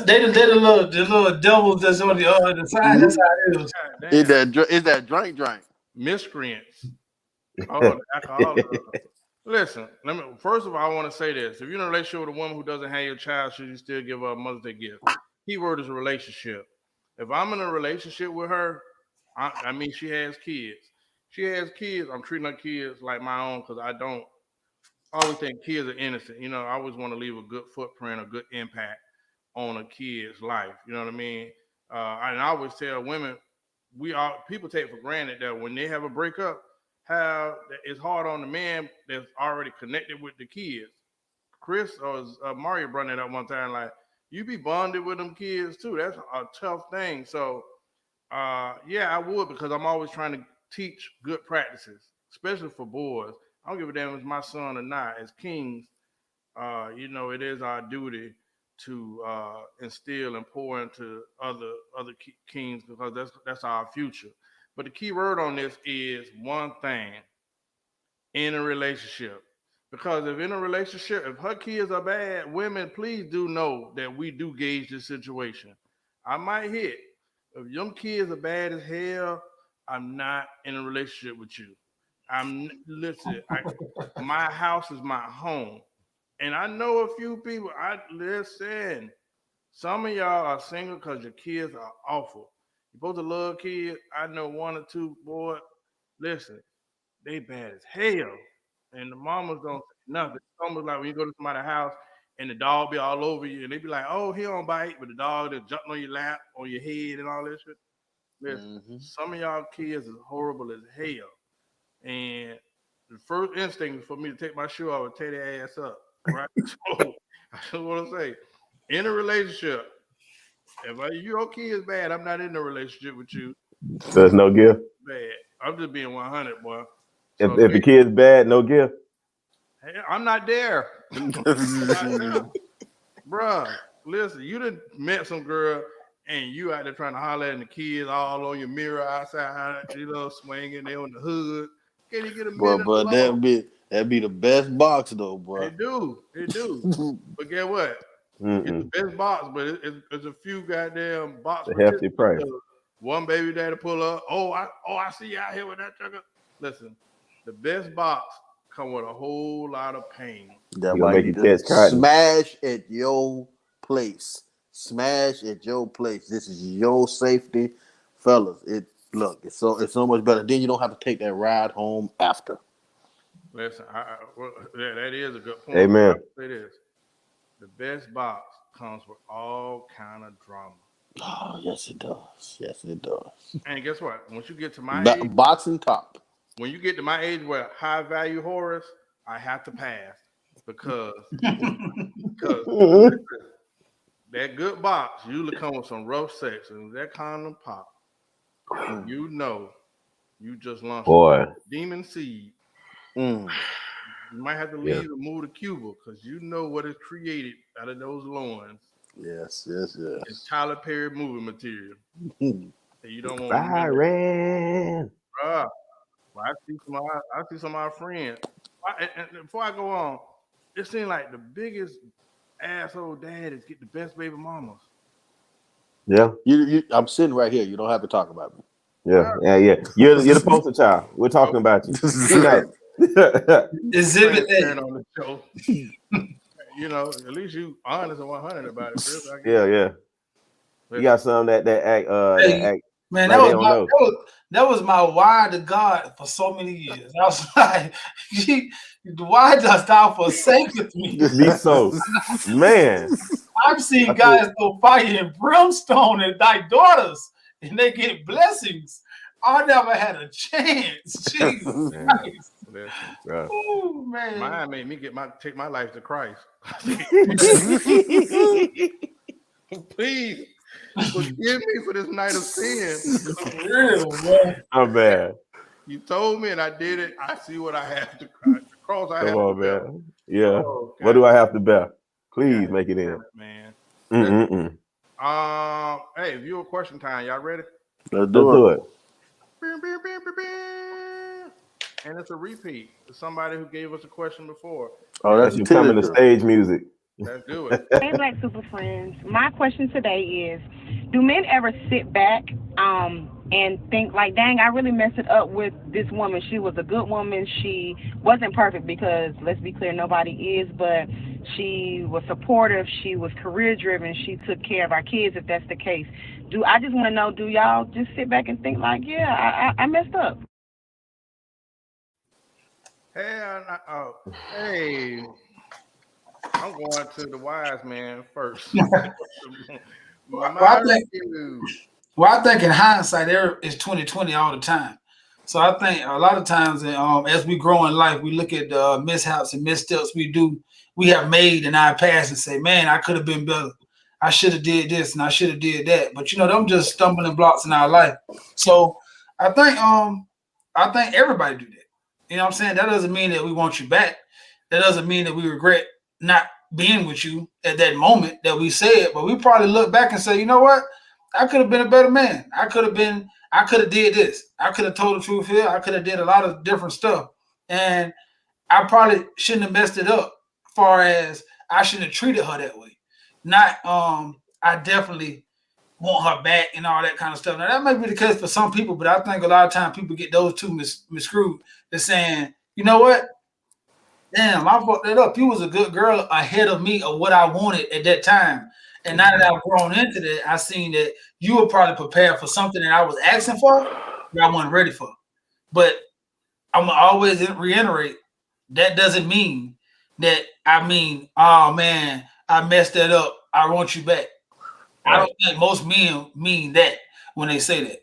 they the little devils that's on the side. That's Mhm. how it is. God Is damn. that drink? Miscreants. Oh, the alcoholic. Listen, first of all, I want to say this. If you're in a relationship with a woman who doesn't have your child, should you still give her a Mother's Day gift? Keyword is a relationship. If I'm in a relationship with her, I mean, she has kids. She has kids. I'm treating her kids like my own, because I always think kids are innocent. I always want to leave a good footprint, a good impact on a kid's life. You know what I mean? And I always tell women, people take for granted that when they have a breakup, how it's hard on the man that's already connected with the kids. Chris or Mario brought that up one time. Like, you be bonded with them kids too. That's a tough thing. So yeah, I would, because I'm always trying to teach good practices, especially for boys. I don't give a damn if it's my son or not. As kings, it is our duty to instill and pour into other kings, because that's our future. But the key word on this is one thing: in a relationship. Because if in a relationship, if her kids are bad, women, please do know that we do gauge this situation. I might hit. If your kids are bad as hell, I'm not in a relationship with you. Listen. My house is my home, and I know a few people. I listen. Some of y'all are single because your kids are awful. You're supposed to love kids. I know one or two, boy. Listen, they bad as hell. And the mamas don't say nothing. It's almost like when you go to somebody's house and the dog be all over you, and they be like, "Oh, he don't bite," but the dog just jumping on your lap, on your head, and all that shit. Listen, Mm-hmm. some of y'all kids is horrible as hell, and the first instinct is for me to take my shoe off and tear their ass up, right? So I just want to say, in a relationship, your kid is bad, I'm not in a relationship with you. So it's no gift. Bad. I'm just being 100, boy. If So the kid's bad, no gift. hey, I'm not there. I'm not there. Bruh, listen, you done met some girl and you out there trying to holler at the kids all on your mirror outside, swinging, they on the hood. Can you get a Boy, minute but alone? that'd be the best box though, They boy. do, they do. But guess what? It's the Mm-mm. best box, but it's a few goddamn box It's a hefty participants. price. One baby daddy pull up. I see you out here with that trucker. Listen, the best box come with a whole lot of pain. That He gonna might make need you to catch cotton. smash at your place. Smash at your place. This is your safety, fellas. It's so much better. Then you don't have to take that ride home after. Listen, that is a good point. Amen. I'll say this: the best box comes with all kind of drama. Oh, yes, it does. Yes, it does. And guess what? Once you get to my age, Boxing top. when you get to my age where high value horrors, I have to pass because because that good box usually comes with some rough sex, and that condom pop, Mm. you know, you just launched Boy. a demon seed. Mm. You might have to Yeah. leave and move to Cuba because you know what is created out of those loins. Yes. It's Tyler Perry movie material. Mm. And you don't want to miss it. Byron. Bruh, well, I see some of our friends. And before I go on, it seems like the biggest asshole daddies get the best baby mamas. Yeah. I'm sitting right here. You don't have to talk about me. Yeah. You're the poster child. We're talking about you. Good night. Exhibit Transparent A. on the show. At least you honest and 100 about it, Chris. I guess. Yeah. You got some that act Hey, that act man, like they don't know. that was my why to God for so many years. I was like, why dost thou forsaketh me? Be so, man. I've seen guys go fire and brimstone and thy daughters, and they get blessings. I never had a chance. Jesus Christ. Listen, Ooh, man. mine made me take my life to Christ. Please forgive me for this night of sin. For real, man. I'm bad. You told me and I did it. I see what I have to cross. I Come have on, to bear. man. Yeah. Oh, what do I have to bear? Please God, make it in. man. Mm-mm-mm. Hey, viewer question time. Y'all ready? Let's do it. And it's a repeat. It's somebody who gave us a question before. Oh, That's you coming to stage music. Let's do it. Hey, Black Super Friends. My question today is, do men ever sit back and think like, dang, I really messed it up with this woman. She was a good woman. She wasn't perfect because, let's be clear, nobody is, but she was supportive. She was career driven. She took care of our kids, if that's the case. I just want to know, do y'all just sit back and think like, yeah, I messed up? Hey, I'm going to the wise man first. I think in hindsight, it's 2020 all the time. So I think a lot of times, as we grow in life, we look at the mishaps and missteps we have made in our past and say, man, I could have been better. I should have did this and I should have did that. But them just stumbling blocks in our life. So I think everybody do that. You know what I'm saying? That doesn't mean that we want you back. That doesn't mean that we regret not being with you at that moment that we said, but we probably look back and say, you know what? I could have been a better man. I could have did this. I could have told the truth here. I could have did a lot of different stuff. And I probably shouldn't have messed it up as far as I shouldn't have treated her that way. Not, I definitely want her back and all that kind of stuff. Now, that might be the case for some people, but I think a lot of times people get those two miscrewed. They're saying, you know what? Damn, I fucked that up. You was a good girl ahead of me of what I wanted at that time. And now that I've grown into that, I seen that you were probably prepared for something that I was asking for that I wasn't ready for. But I'm going to always reiterate, that doesn't mean that I mean, oh man, I messed that up. I want you back. I Right. don't think most men mean that when they say that.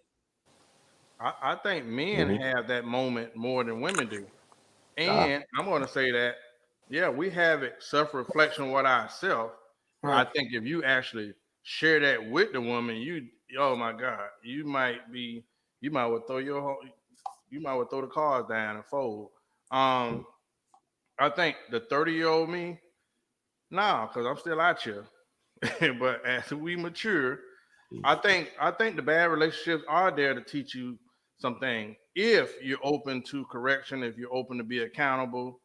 I think men Mm-hmm. have that moment more than women do. Ah. And I'm going to say that, yeah, we have it self reflection with ourselves. I Right. think if you actually share that with the woman, oh my God, you might well you might well throw the cards down and fold. Um, I think the 30-year-old me, nah, because I'm still out here. But as we mature, I think the bad relationships are there to teach you something. If you're open to correction, if you're open to be accountable,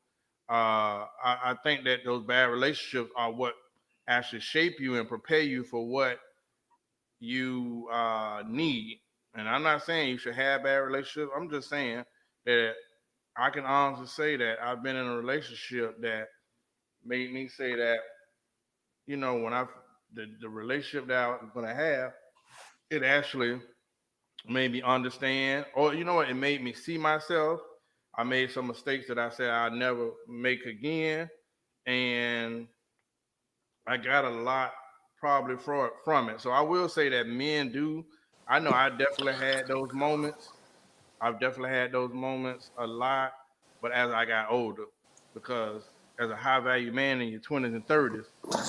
I think that those bad relationships are what actually shape you and prepare you for what you need. And I'm not saying you should have bad relationships. I'm just saying that I can honestly say that I've been in a relationship that made me say that, when the relationship that I was gonna have, it actually made me understand, or you know what, it made me see myself. I made some mistakes that I said I'd never make again, and I got a lot probably from it. So I will say that men do. I know I definitely had those moments. I've definitely had those moments a lot, but as I got older, because as a high value man in your 20s and 30s,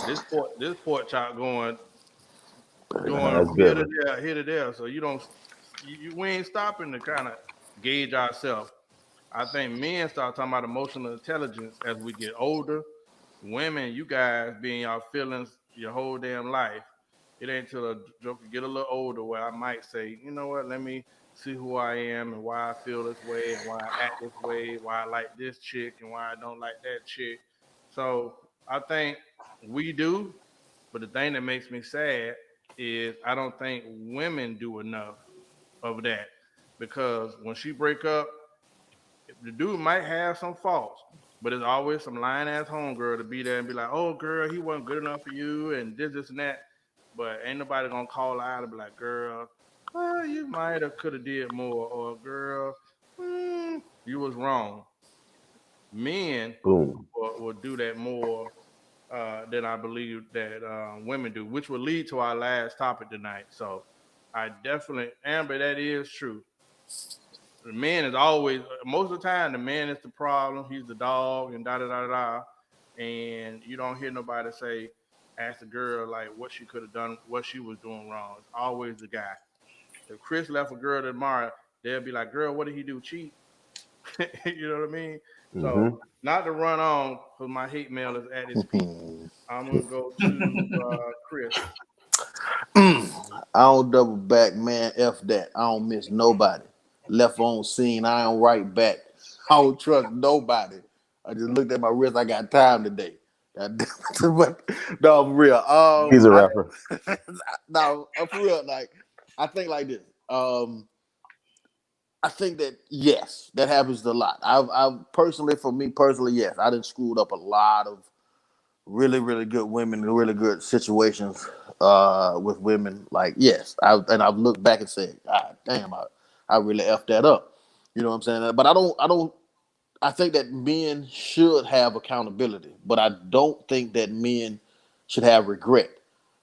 this pork chop going That's from good one. here to there. So you don't, we ain't stopping to kind of gauge ourselves. I think men start talking about emotional intelligence as we get older. Women, you guys being y'all feelings your whole damn life. It ain't till a joker get a little older where I might say, you know what, let me see who I am and why I feel this way and why I act this way, why I like this chick and why I don't like that chick. So I think we do, but the thing that makes me sad is I don't think women do enough of that, because when she break up, the dude might have some faults, but there's always some lying ass homegirl to be there and be like, "Oh, girl, he wasn't good enough for you," and this, and that. But ain't nobody gonna call out and be like, "Girl, you might have could have did more," or "Girl, you was wrong." Men Boom. will do that more than I believe that women do, which will lead to our last topic tonight. So I definitely, Amber, that is true. The man is always, most of the time, the man is the problem. He's the dog, and da da da da. And you don't hear nobody say, ask the girl like what she could have done, what she was doing wrong. It's always the guy. If Chris left a girl tomorrow, they'll be like, girl, what did he do? Cheat? You know what I mean? So Mm-hmm. not to run on, because my hate mail is at its peak. I'm gonna go to Chris. I don't double back, man. F that. I don't miss nobody. Left on scene. I don't write back. I don't trust nobody. I just looked at my wrist. I got time today. God damn it. But no, for real. He's a rapper. No, for real. Like I think like this. I think that yes, that happens a lot. I've personally, for me personally, yes, I done screwed up a lot of really, really good women in really good situations with women. Like, yes, I've looked back and said, God damn, I really effed that up. You know what I'm saying? But I think that men should have accountability, but I don't think that men should have regret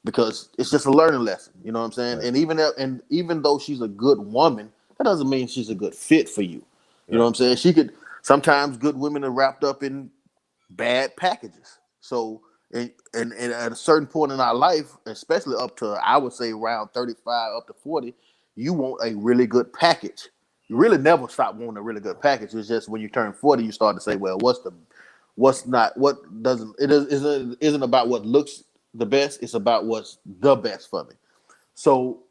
because it's just a learning lesson. You know what I'm saying? Right. And even though she's a good woman, that doesn't mean she's a good fit for you. You know what Right. I'm saying? She could sometimes good women are wrapped up in bad packages. So, and at a certain point in our life, especially up to I would say around 35 up to 40, you want a really good package. You really never stop wanting a really good package. It's just when you turn 40, you start to say, well, what's not, what doesn't, isn't about what looks the best. It's about what's the best for me. So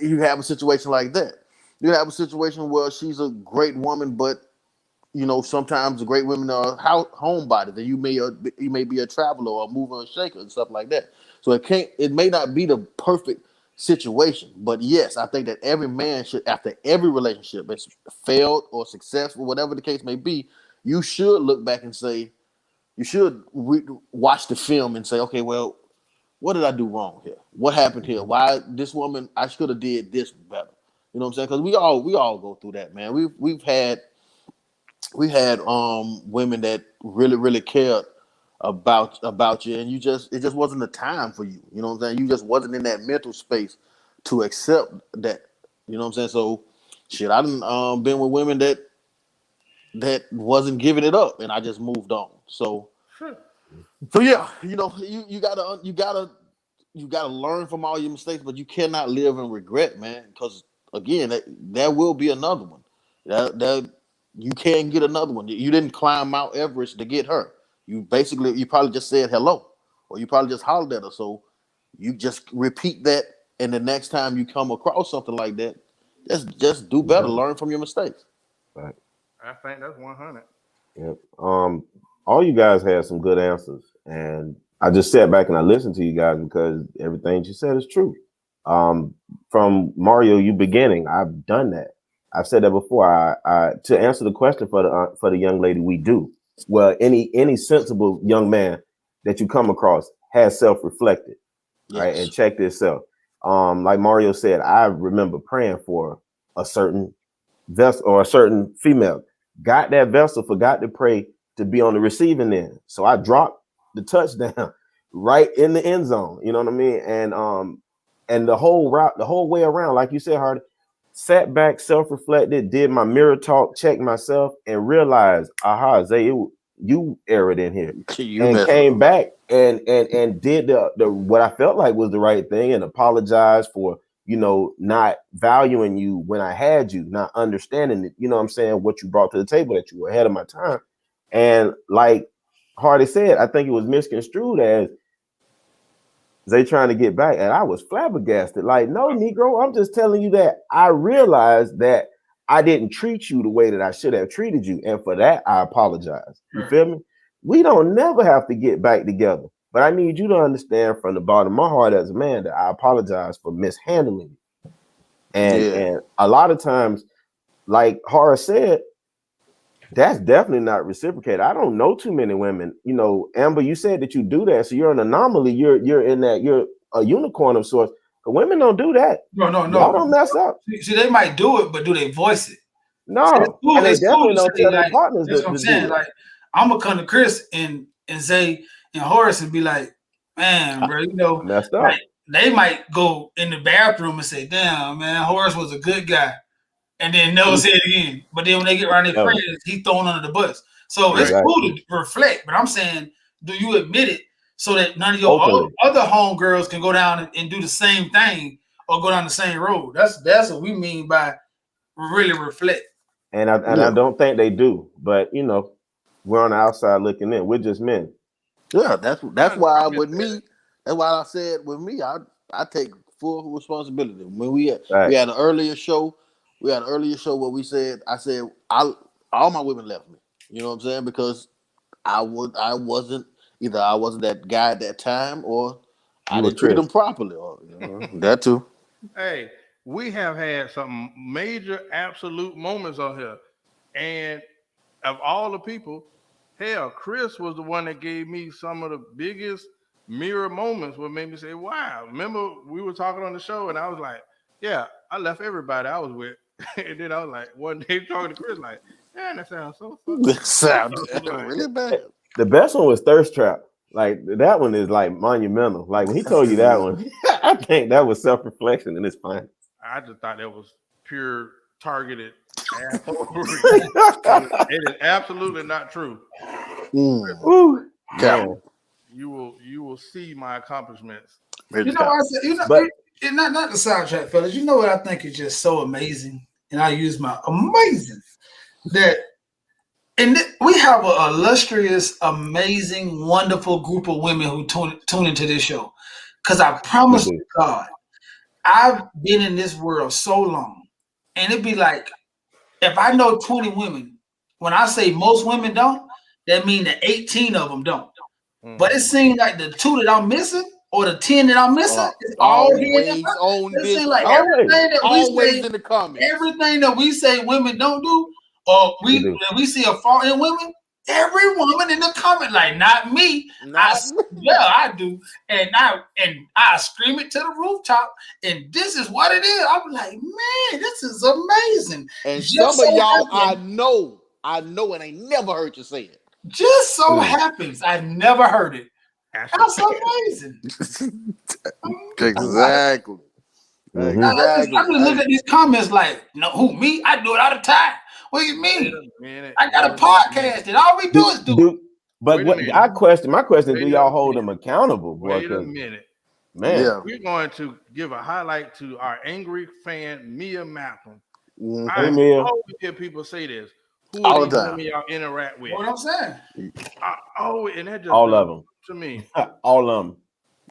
you have a situation like that. You have a situation where she's a great woman, but sometimes the great women are homebodies, and you may be a traveler or a mover and shaker and stuff like that. So it may not be the perfect situation, but yes, I think that every man should, after every relationship, it's failed or successful, whatever the case may be, you should look back and say, you should watch the film and say, okay, well, what did I do wrong here? What happened here? Mm-hmm. Why this woman? I should have did this better. You know what I'm saying? Because we all go through that, man. We had women that really really cared about you, and it just wasn't the time for you. You know what I'm saying? You just wasn't in that mental space to accept that. You know what I'm saying? So, shit, I done been with women that wasn't giving it up, and I just moved on. So yeah, you gotta learn from all your mistakes, but you cannot live in regret, man. Because again, there will be another one. That you can get another one. You didn't climb Mount Everest to get her. You probably just said hello, or you probably just hollered at her. So you just repeat that, and the next time you come across something like that, just do better. Learn from your mistakes. Right. I think that's 100. Yep. All you guys had some good answers, and I just sat back and I listened to you guys because everything you said is true. From Mario, you beginning, I've done that. I've said that before. I to answer the question for the young lady, we do. Well, any sensible young man that you come across has self-reflected, right, and Yes. checked itself. Like Mario said, I remember praying for a certain vessel or a certain female. Got that vessel, forgot to pray to be on the receiving end. So I dropped the touchdown right in the end zone. You know what I mean? And the whole route, the whole way around, like you said, Hardy, sat back, self-reflected, did my mirror talk, checked myself, and realized, aha, Zay, you erred in here. You And messed came up. back and did the what I felt like was the right thing and apologized for, not valuing you when I had you, not understanding it, you know what I'm saying, what you brought to the table, that you were ahead of my time. And like Hardy said, I think it was misconstrued as they trying to get back. And I was flabbergasted. Like, no, Negro, I'm just telling you that I realized that I didn't treat you the way that I should have treated you. And for that, I apologize. You feel me? We don't never have to get back together. But I need you to understand from the bottom of my heart as a man that I apologize for mishandling you. And a lot of times, like Horace said, that's definitely not reciprocated. I don't know too many women. Amber, you said that you do that, so you're an anomaly. You're in that. You're a unicorn of sorts. But women don't do that. No. Y'all don't mess up. See, they might do it, but do they voice it? No, and they It's cool definitely to don't say, tell their like, partners that's to what I'm do saying. it. Like, I'm gonna come to Chris and Zay and Horace and be like, man, bro, I messed up. like they might go in the bathroom and say, damn, man, Horace was a good guy. And then never say it again. But then when they get around their friends, he's thrown under the bus. So it's cool to reflect. But I'm saying, do you admit it so that none of your other homegirls can go down and do the same thing or go down the same road? That's what we mean by really reflect. And I don't think they do. But we're on the outside looking in. We're just men. Yeah, that's why with me. That's why I said with me, I take full responsibility. When we had an earlier show, where I said all my women left me. You know what I'm saying? Because I wasn't that guy at that time, or I didn't treat them properly, or that too. Hey, we have had some major absolute moments on here, and of all the people, hell, Chris was the one that gave me some of the biggest mirror moments. What made me say, "Wow!" Remember, we were talking on the show, and I was like, "Yeah, I left everybody I was with," and then I was like, one day talking to Chris, like, "Man, that sounds so fucking." That sounds really bad. The best one was Thirst Trap. Like that one is like monumental. Like when he told you that one, I think that was self-reflection and it's fine. I just thought that was pure targeted it is absolutely not true. Ooh, you will see my accomplishments. I said, but not the soundtrack, fellas. You know what I think is just so amazing, and I use my amazing that. And we have an illustrious, amazing, wonderful group of women who tune into this show. Because I promise to God, I've been in this world so long. And it'd be like, if I know 20 women, when I say most women don't, that means that 18 of them don't. But it seems like the 2 that I'm missing or the 10 that I'm missing is always on this. It seems like everything that we say in the comments. Everything that we say women don't do, or when we see a fault in women, every woman in the comment, like, not me. I do. And I scream it to the rooftop, and this is what it is. I'm like, man, this is amazing. And just some of y'all I know, and I never heard you say it. Just so happens I never heard it. That's amazing. Exactly. Mhm. I Exactly. just look at these comments like, no, who me? I do it all the time. What do you Wait mean? a minute. I got a Wait a minute. podcast and all we do is do it. But Wait a what minute. my question, Wait do a y'all hold minute. them accountable, boy? Wait a Because minute. man, Yeah. We're going to give a highlight to our angry fan, Mia Malcolm. I hey Mm-hmm. Mia, always hear people say this. Who are All these the time. women y'all interact with? What I'm saying. And that just all of doesn't to me. them, all of them.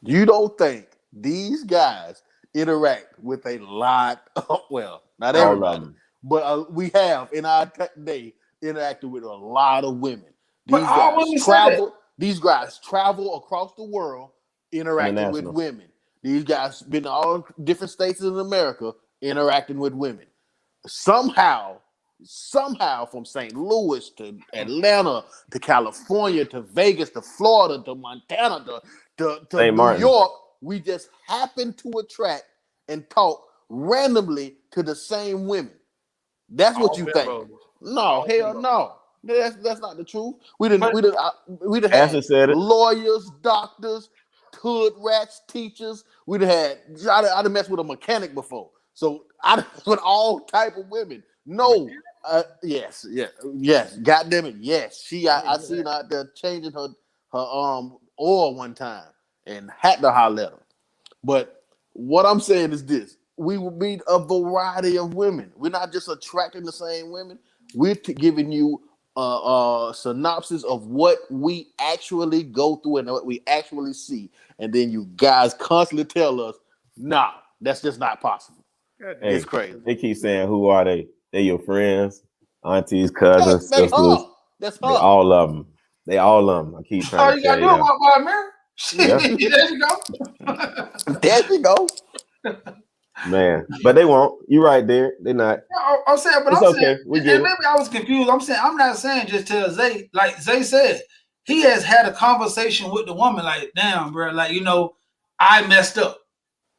You don't think these guys interact with a lot of, well, not All of everybody, them. but we have in our day interacted with a lot of women. But These all guys women say that. travel. These guys travel across the world interacting with International. women. These guys been to all different states in America interacting with women. Somehow, from St. Louis to Atlanta to California to Vegas to Florida to Montana to St. New Martin. York, we just happen to attract and talk randomly to the same women. That's what All you think. bimbos. No, All hell bimbos. no. That's not the truth. We But didn't had Answer said it. lawyers, doctors, hood rats, teachers. We'd had I done messed with a mechanic before. So I done with all type of women. No, yes. God damn it, yes. I seen her out there changing her oil one time and had to holler at her. But what I'm saying is this: we will meet a variety of women. We're not just attracting the same women. We're giving you a synopsis of what we actually go through and what we actually see, and then you guys constantly tell us, "Nah, that's just not possible." God damn. Hey, It's crazy. they keep saying, who are they? They your friends, aunties, cousins, They sisters. her. That's They her. all of them. They all of them. I keep trying all to you tell gotta you do is that. walk by a mirror. Yeah, There you go. There you go. man. But they won't. You right there. They not. I'm saying, but It's I'm saying, okay. We get and it. maybe I was confused. I'm saying, I'm not saying just tell Zay, like Zay said, he has had a conversation with the woman, like, damn, bro, like, I messed up.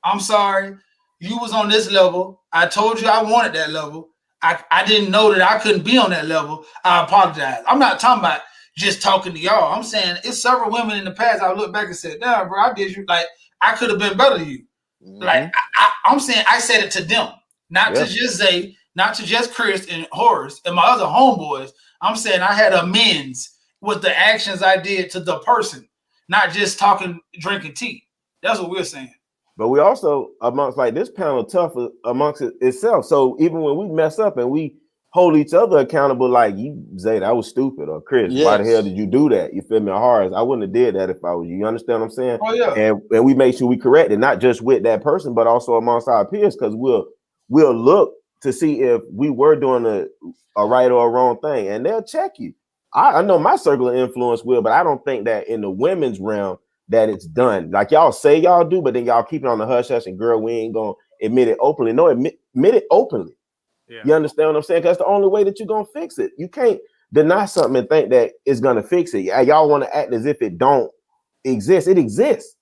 I'm sorry. You was on this level. I told you I wanted that level. I didn't know that I couldn't be on that level. I apologize. I'm not talking about just talking to y'all. I'm saying it's several women in the past I look back and said, damn, bro, I did you like I could have been better than you. Like Mm-hmm. I'm saying I said it to them, not to Yeah. just Zay, not to just Chris and Horace and my other homeboys. I'm saying I had amends with the actions I did to the person, not just talking, drinking tea. That's what we're saying. But we also amongst like this panel tough amongst itself. So even when we mess up and we hold each other accountable, like you say that was stupid, or Chris, why the hell Yes. did you do that? You feel me? Horace, I wouldn't have did that if I was you. You understand what I'm saying? Oh yeah. And we make sure we correct it, not just with that person, but also amongst our peers, because we'll look to see if we were doing a right or a wrong thing, and they'll check you. I know my circle of influence will, but I don't think that in the women's realm that it's done. Like y'all say y'all do, but then y'all keep it on the hush hush and girl, we ain't gonna admit it openly. No, admit it openly. Yeah. You understand what I'm saying? That's the only way that you're gonna fix it. You can't deny something and think that it's gonna fix it. Y'all want to act as if it don't exist. It exists.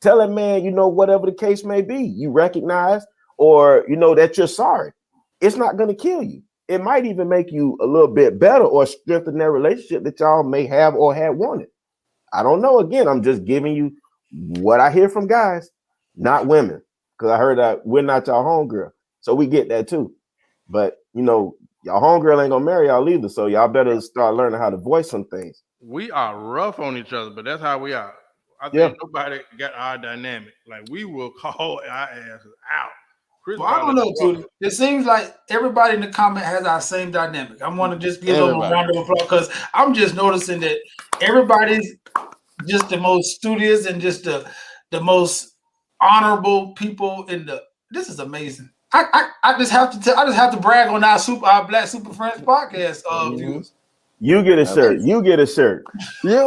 Tell a man, whatever the case may be, you recognize or that you're sorry. It's not gonna kill you. It might even make you a little bit better or strengthen that relationship that y'all may have or had wanted. I don't know. Again, I'm just giving you what I hear from guys, not women, because I heard that we're not y'all homegirl, so we get that too. But y'all homegirl ain't gonna marry y'all either, so y'all better start learning how to voice some things. We are rough on each other, but that's how we are. I Yeah, think nobody got our dynamic. Like we will call our asses out. Chris Well, I called don't us know, rough. Tootie. It seems like everybody in the comment has our same dynamic. I want to just give them a Everybody. round of applause because I'm just noticing that everybody's just the most studious and just the most honorable people in the. This is amazing. I just have to I just have to brag on our Black Super Friends podcast Mm-hmm. viewers. you get a shirt. Amazing. You get a shirt. Get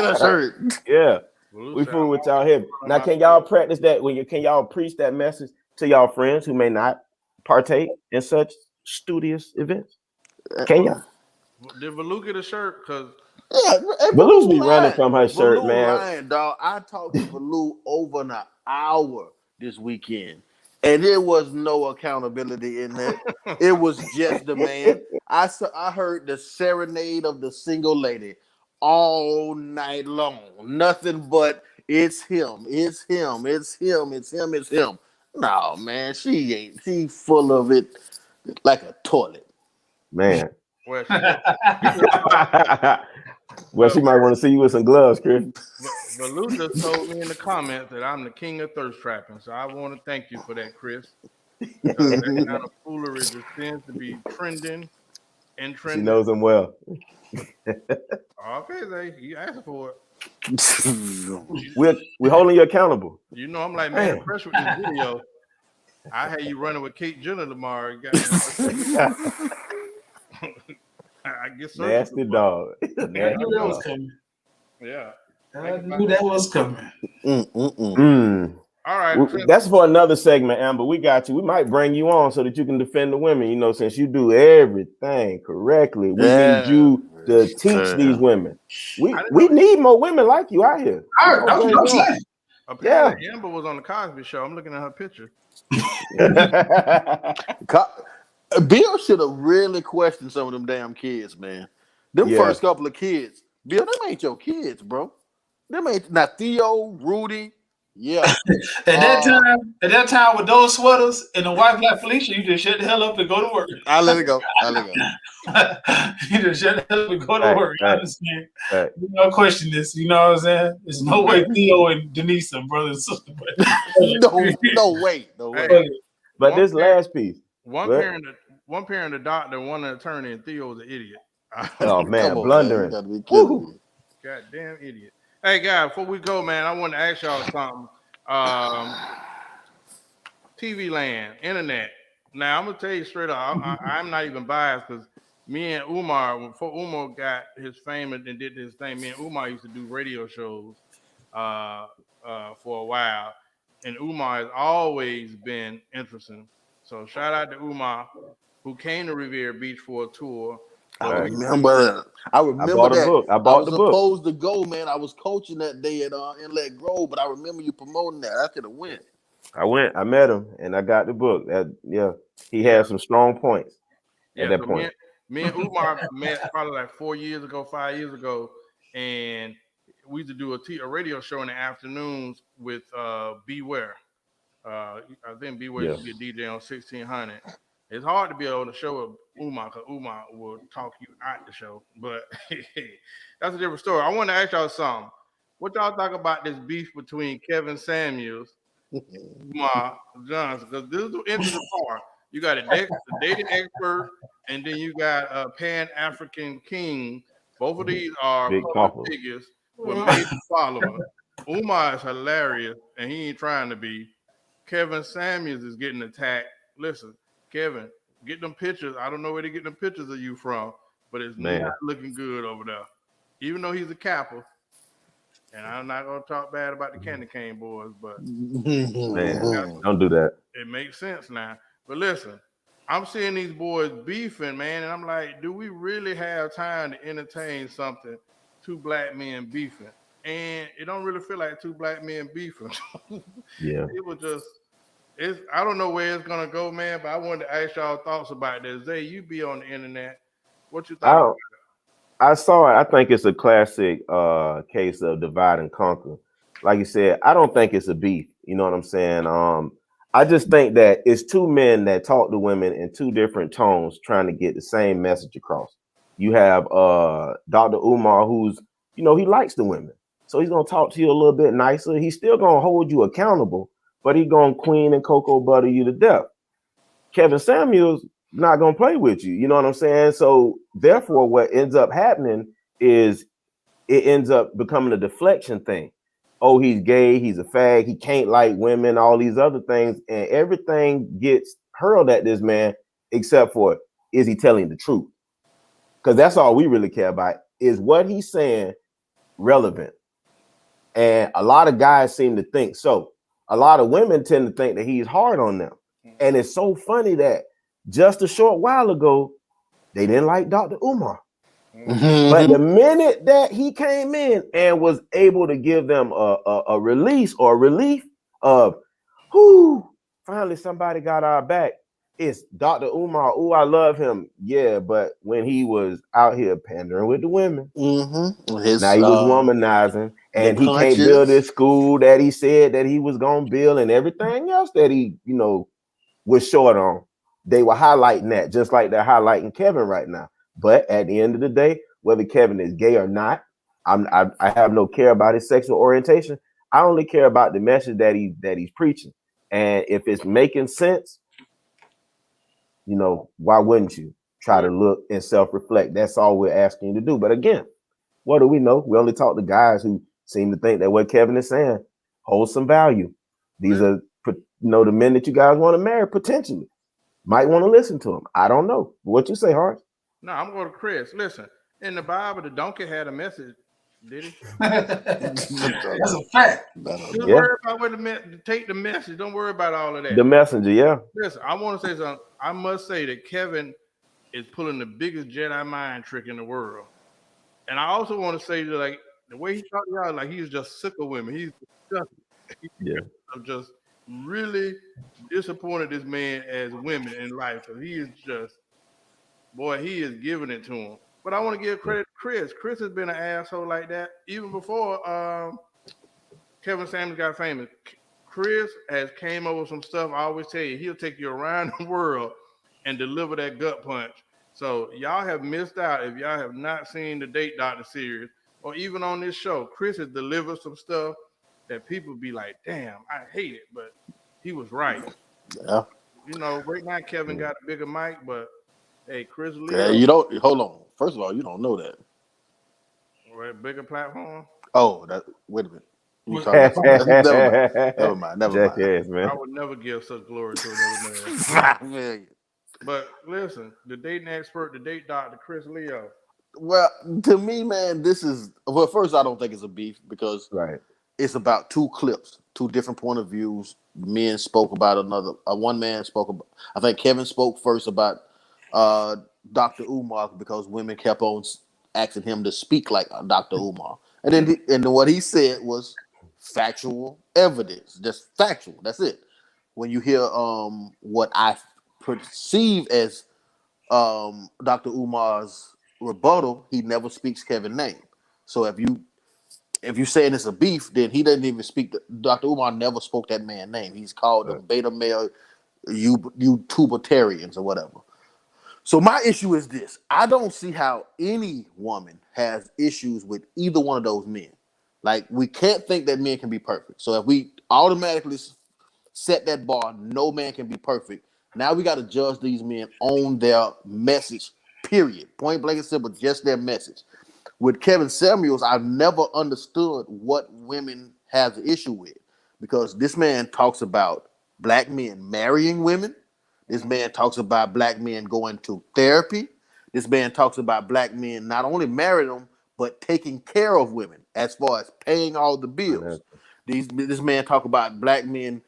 a shirt. Yeah, Salute we to fool with all y'all here. of Now, my can y'all practice that can y'all preach that message to y'all friends who may not partake in such studious events? Can y'all? Did Valu get a shirt? Cause Yeah, hey, Baloo's be Baloo running lying. from her shirt, Baloo man. lying, dog. I talked to Baloo over an hour this weekend. And there was no accountability in that. It was just the man. I heard the serenade of the single lady all night long. Nothing but it's him, it's him, it's him, it's him, it's him. No, man, she ain't. She full of it like a toilet. Man. Well, she just Well, but she might want to see you with some gloves, Chris. but Lou just told me in the comments that I'm the king of thirst trapping. So I want to thank you for that, Chris, because that kind of foolery just tends to be trending and She trending. knows him well. Okay, Zay, you asked for it. We're holding you accountable. You know, I'm like, man, fresh with this video. I had you running with Kate Jenner tomorrow. You got I guess Nasty dog. I knew that was coming. Yeah. I knew that was coming. All right. That's for another segment, Amber. We got you. We might bring you on so that you can defend the women. You know, since you do everything correctly, we need you to teach these women. We need more women like you out here. That's what I'm saying. Apparently, Amber was on the Cosby Show. I'm looking at her picture. Bill should have really questioned some of them damn kids, man. Them first couple of kids, Bill, them ain't your kids, bro. Them ain't now Theo, Rudy. Yeah. At that time with those sweaters and the white black Felicia, you just shut the hell up and go to work. I let it go. You just shut the hell up and go to work. I understand. You don't question this. You know what I'm saying? There's no way Theo and Denise are brother and sister. No way. Hey, but this last piece. One parent a doctor, one an attorney, and Theo was an idiot. Oh man, blundering. Goddamn idiot. Hey guys, before we go, man, I want to ask y'all something. TV land, internet. Now I'm gonna tell you straight up, I'm not even biased because me and Umar, before Umar got his fame and did his thing, me and Umar used to do radio shows for a while, and Umar has always been interesting. So shout out to Umar, who came to Riviera Beach for a tour. I remember I bought that. A book. I bought the book. Supposed to go, man. I was coaching that day at Inlet Grove, but I remember you promoting that. I could have went. I went. I met him, and I got the book. He had some strong points at that point. Me and Umar met probably like 5 years ago, and we used to do a radio show in the afternoons with Beware. I think Beware used to be a DJ on 1600. It's hard to be on the show with Umar because Umar will talk you out the show. But that's a different story. I want to ask y'all something. What y'all talk about this beef between Kevin Samuels, Umar Johnson? Because this is the interesting part. You got a dating expert, and then you got a Pan-African king. Both of these are public figures with major followers. Umar is hilarious, and he ain't trying to be. Kevin Samuels is getting attacked. Listen, Kevin, get them pictures. I don't know where to get them pictures of you from, but it's not looking good over there. Even though he's a Kappa, and I'm not gonna talk bad about the Candy Cane boys, but man, don't do that. It makes sense now. But listen, I'm seeing these boys beefing, man, and I'm like, do we really have time to entertain something? Two black men beefing, and it don't really feel like two black men beefing. It was just. I don't know where it's gonna go, man. But I wanted to ask y'all thoughts about this. Zay, you be on the internet. What you thought? I saw it. I think it's a classic case of divide and conquer. Like you said, I don't think it's a beef. You know what I'm saying? I just think that it's two men that talk to women in two different tones, trying to get the same message across. You have Dr. Umar, who's he likes the women, so he's gonna talk to you a little bit nicer. He's still gonna hold you accountable, but he gonna queen and cocoa butter you to death. Kevin Samuels not gonna play with you. You know what I'm saying? So therefore, what ends up happening is it ends up becoming a deflection thing. Oh, he's gay, he's a fag, he can't like women, all these other things, and everything gets hurled at this man, except for, is he telling the truth? Because that's all we really care about. Is what he's saying relevant? And a lot of guys seem to think so. A lot of women tend to think that he's hard on them. And it's so funny that just a short while ago, they didn't like Dr. Umar. But the minute that he came in and was able to give them a release or relief of, finally somebody got our back. It's Dr. Umar. Oh, I love him. Yeah, but when he was out here pandering with the women, His now he was womanizing, the and he can't build punches. his school that he said that he was gonna build, and everything else that he, was short on. They were highlighting that, just like they're highlighting Kevin right now. But at the end of the day, whether Kevin is gay or not, I have no care about his sexual orientation. I only care about the message that he's preaching. And if it's making sense, why wouldn't you try to look and self-reflect? That's all we're asking you to do. But again, what do we know? We only talk to guys who seem to think that what Kevin is saying holds some value. These are, the men that you guys want to marry potentially. Might want to listen to him. I don't know. What you say, Hart? No, I'm going to Chris. Listen, in the Bible, the donkey had a message. Did he? That's a fact. Just Yeah. worry about where take the message. Don't worry about all of that. The messenger, yeah. Listen, I want to say something. I must say that Kevin is pulling the biggest Jedi mind trick in the world. And I also want to say that, like, the way he talked about, like, he's just sick of women. He's I'm just really disappointed this man as women in life, because he is just, boy, he is giving it to him. But I want to give credit to Chris. Chris has been an asshole like that even before Kevin Samuels got famous. Chris has came up with some stuff. I always tell you, he'll take you around the world and deliver that gut punch. So y'all have missed out if y'all have not seen the Date Doctor series or even on this show. Chris has delivered some stuff that people be like, damn, I hate it, but he was right. Yeah. Right now Kevin got a bigger mic, but hey, Chris Leo. Yeah, you don't hold on. First of all, you don't know that. Right, bigger platform. Oh, wait a minute. You talking about never mind. Jackass, man. I would never give such glory to another man. But listen, the dating expert, the date doctor, Chris Leo. Well, to me, man, first, I don't think it's a beef because it's about two clips, two different point of views. Men spoke about another. One man spoke about. I think Kevin spoke first about Dr. Umar because women kept on asking him to speak like Dr. Umar, and then what he said was factual evidence, just factual. That's it. When you hear what I perceive as Dr. Umar's rebuttal, he never speaks Kevin's name. So if you saying it's a beef, then he doesn't even speak. Dr. Umar never spoke that man's name. He's called them beta male, you tubitarians or whatever. So my issue is this: I don't see how any woman has issues with either one of those men. Like, we can't think that men can be perfect. So if we automatically set that bar, no man can be perfect. Now we got to judge these men on their message, period. Point blank and simple, just their message. With Kevin Samuels, I've never understood what women have the issue with, because this man talks about black men marrying women. This man talks about black men going to therapy. This man talks about black men not only marrying them, but taking care of women as far as paying all the bills. This man talk about black men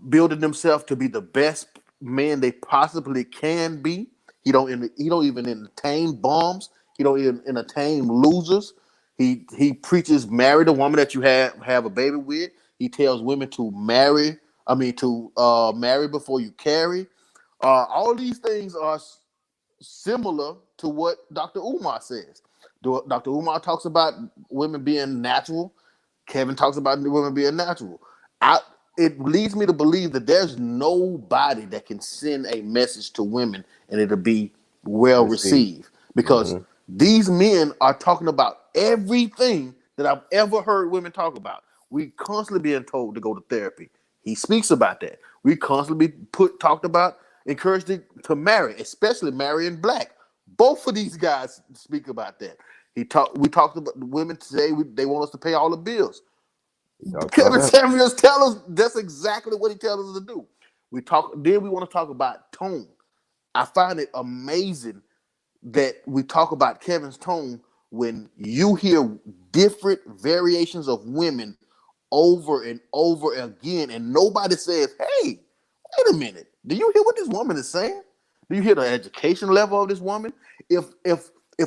building themselves to be the best men they possibly can be. He don't even entertain bums. He don't even entertain losers. He preaches marry the woman that you have a baby with. He tells women to marry. Marry before you carry. All these things are similar to what Dr. Umar says. Dr. Umar talks about women being natural. Kevin talks about women being natural. It leads me to believe that there's nobody that can send a message to women and it'll be well received, because these men are talking about everything that I've ever heard women talk about. We constantly being told to go to therapy. He speaks about that. We constantly talked about encouraged to marry, especially marrying black. Both of these guys speak about that. We talked about women today. They want us to pay all the bills. Kevin Samuels tells us that's exactly what he tells us to do. Then we want to talk about tone. I find it amazing that we talk about Kevin's tone when you hear different variations of women over and over again, and nobody says, hey, wait a minute, do you hear what this woman is saying? Do you hear the education level of this woman? If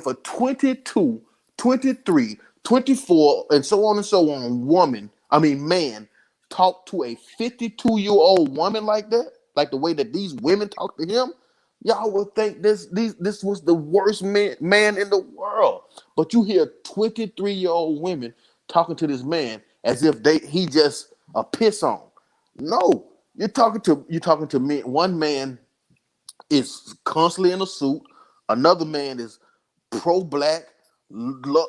a 22, 23, 24, and so on and so on man talk to a 52-year-old woman like that, like the way that these women talk to him, y'all would think this was the worst man in the world. But you hear 23-year-old women talking to this man as if he just a piss on. No, you're talking to me. One man is constantly in a suit. Another man is pro-black,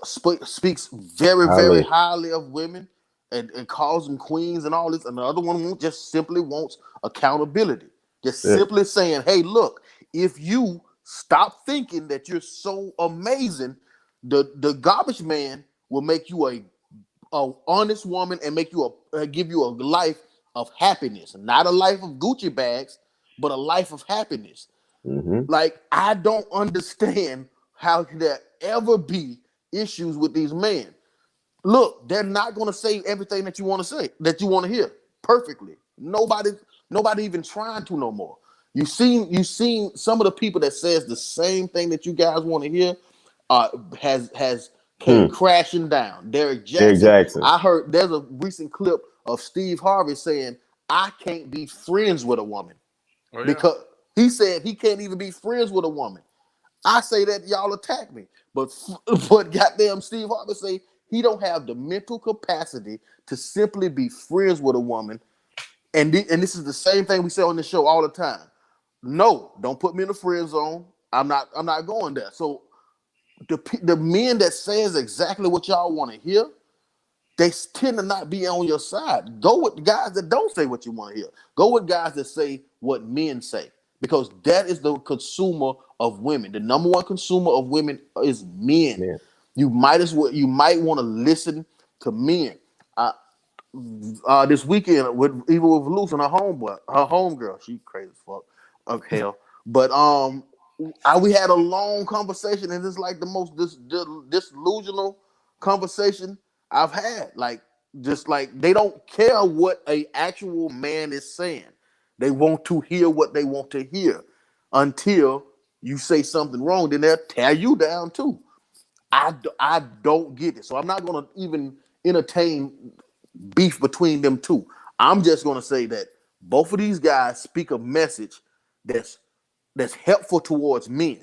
speaks very, very Highly. highly of women, and calls them queens and all this. And the other one just simply wants accountability. Just Yeah. simply saying, "Hey, look, if you stop thinking that you're so amazing, the garbage man will make you a honest woman and make you give you a life of happiness, not a life of Gucci bags, but a life of happiness." Mm-hmm. Like, I don't understand how could there ever be issues with these men. Look, they're not going to say everything that you want to say, that you want to hear perfectly. Nobody even trying to no more. You seen some of the people that says the same thing that you guys want to hear, has came Hmm. crashing down. Derek Derek Jackson. Jackson. I heard there's a recent clip of Steve Harvey saying, "I can't be friends with a woman," Oh yeah. because he said he can't even be friends with a woman. I say that y'all attack me, but but goddamn, Steve Harvey say he don't have the mental capacity to simply be friends with a woman. And this is the same thing we say on the show all the time. No, don't put me in the friend zone. I'm not going there. So the men that says exactly what y'all want to hear, they tend to not be on your side. Go with the guys that don't say what you want to hear. Go with guys that say what men say, because that is the consumer of women. The number one consumer of women is men. Man. You might want to listen to men. Uh, this weekend with even with Luce and her homegirl, she crazy as fuck. Okay, hell. But we had a long conversation, and it's like the most disillusional conversation I've had. Like, just like they don't care what a actual man is saying. They want to hear what they want to hear until you say something wrong. Then they'll tear you down too. I don't get it. So I'm not gonna even entertain beef between them two. I'm just gonna say that both of these guys speak a message that's that's helpful towards men.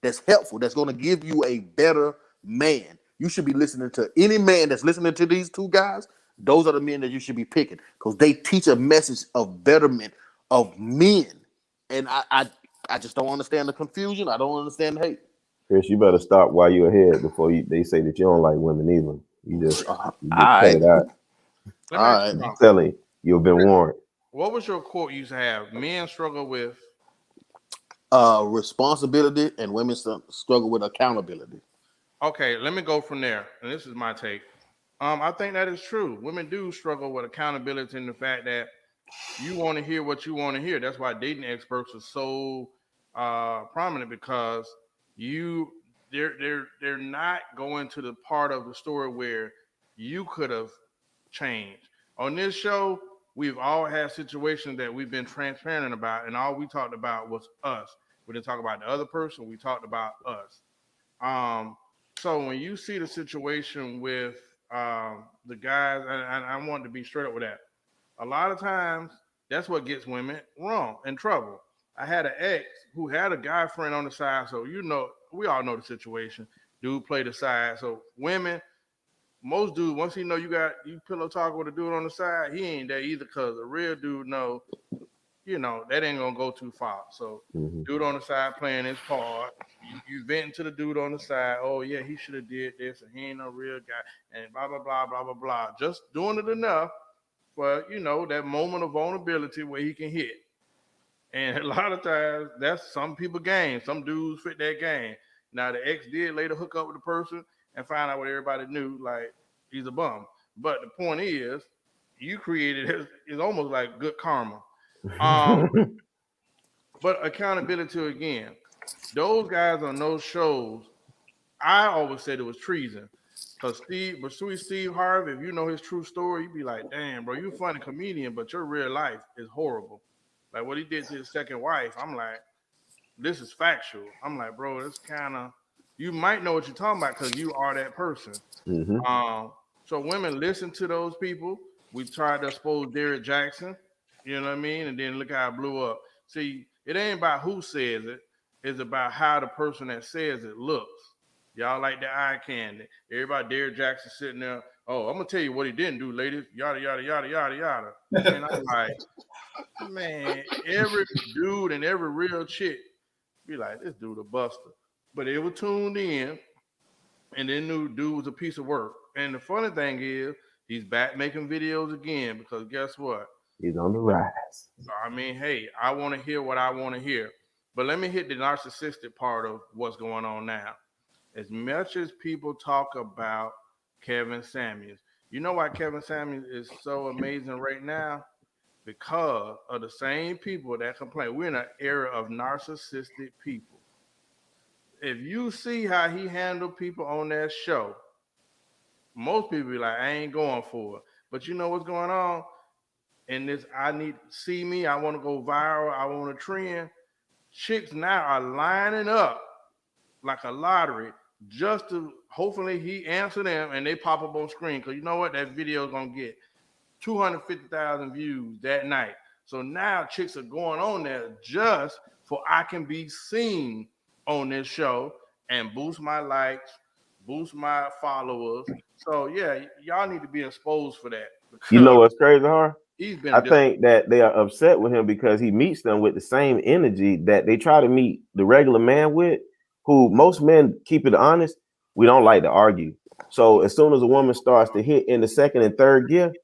That's helpful. That's gonna give you a better man. You should be listening to any man that's listening to these two guys. Those are the men that you should be picking, because they teach a message of betterment of men. And I just don't understand the confusion. I don't understand the hate. Chris, you better stop while you're ahead before they say that you don't like women either. All You just cut right, it out. Let me all ask you right. I'm something. telling you, you've been warned. What was your quote you used to have? Men struggle with. Responsibility, and women struggle with accountability. Okay, let me go from there. And this is my take. I think that is true. Women do struggle with accountability and the fact that you want to hear what you want to hear. That's why dating experts are so prominent, because you they're not going to the part of the story where you could have changed. On this show, we've all had situations that we've been transparent about, and all we talked about was us. We didn't talk about the other person. We talked about us. Um, so when you see the situation with the guys, and I want to be straight up with that, a lot of times that's what gets women wrong in trouble. I had an ex who had a guy friend on the side, so we all know the situation. Dude played the side, so women, most dudes, once he know you pillow talk with a dude on the side, he ain't there either, because a real dude know, that ain't gonna go too far. So Hmm. dude on the side playing his part, you venting to the dude on the side, oh yeah, he should have did this, and he ain't no real guy, and blah blah blah blah blah blah. Just doing it enough for that moment of vulnerability where he can hit. And a lot of times that's some people game. Some dudes fit that game. Now the ex did later hook up with the person and find out what everybody knew, like he's a bum. But the point is, you created it's almost like good karma. Um, but accountability again. Those guys on those shows, I always said it was treason. Cause Steve Harvey, if you know his true story, you'd be like, damn, bro, you a funny comedian, but your real life is horrible. Like what he did to his second wife, I'm like, this is factual. I'm like, bro, this kind of, you might know what you're talking about because you are that person. Hmm. Um, so women listen to those people. We tried to expose Derrick Jackson, you know what I mean? And then look how it blew up. See, it ain't about who says it, it's about how the person that says it looks. Y'all like the eye candy. Everybody, Derrick Jackson sitting there. Oh, I'm gonna tell you what he didn't do, ladies. Yada yada yada yada yada. And I'm like, man, every dude and every real chick be like, this dude a buster. But they were tuned in and they knew dude was a piece of work. And the funny thing is, he's back making videos again because guess what? He's on the rise. I mean, hey, I want to hear what I want to hear. But let me hit the narcissistic part of what's going on now. As much as people talk about Kevin Samuels, you know why Kevin Samuels is so amazing right now? Because of the same people that complain. We're in an era of narcissistic people. If you see how he handled people on that show, most people be like, I ain't going for it. But you know what's going on? In this, I need see me, I want to go viral, I want to trend. Chicks now are lining up like a lottery just to hopefully he answer them and they pop up on screen. Cause you know what? That video is gonna get 250,000 views that night. So now chicks are going on there just for I can be seen on this show and boost my likes, boost my followers. So yeah, y'all need to be exposed for that You know because what's crazy, Har? he's I been think that they are upset with him because he meets them with the same energy that they try to meet the regular man with, who most men, keep it honest, we don't like to argue. So as soon as a woman starts to hit in the second and third gear,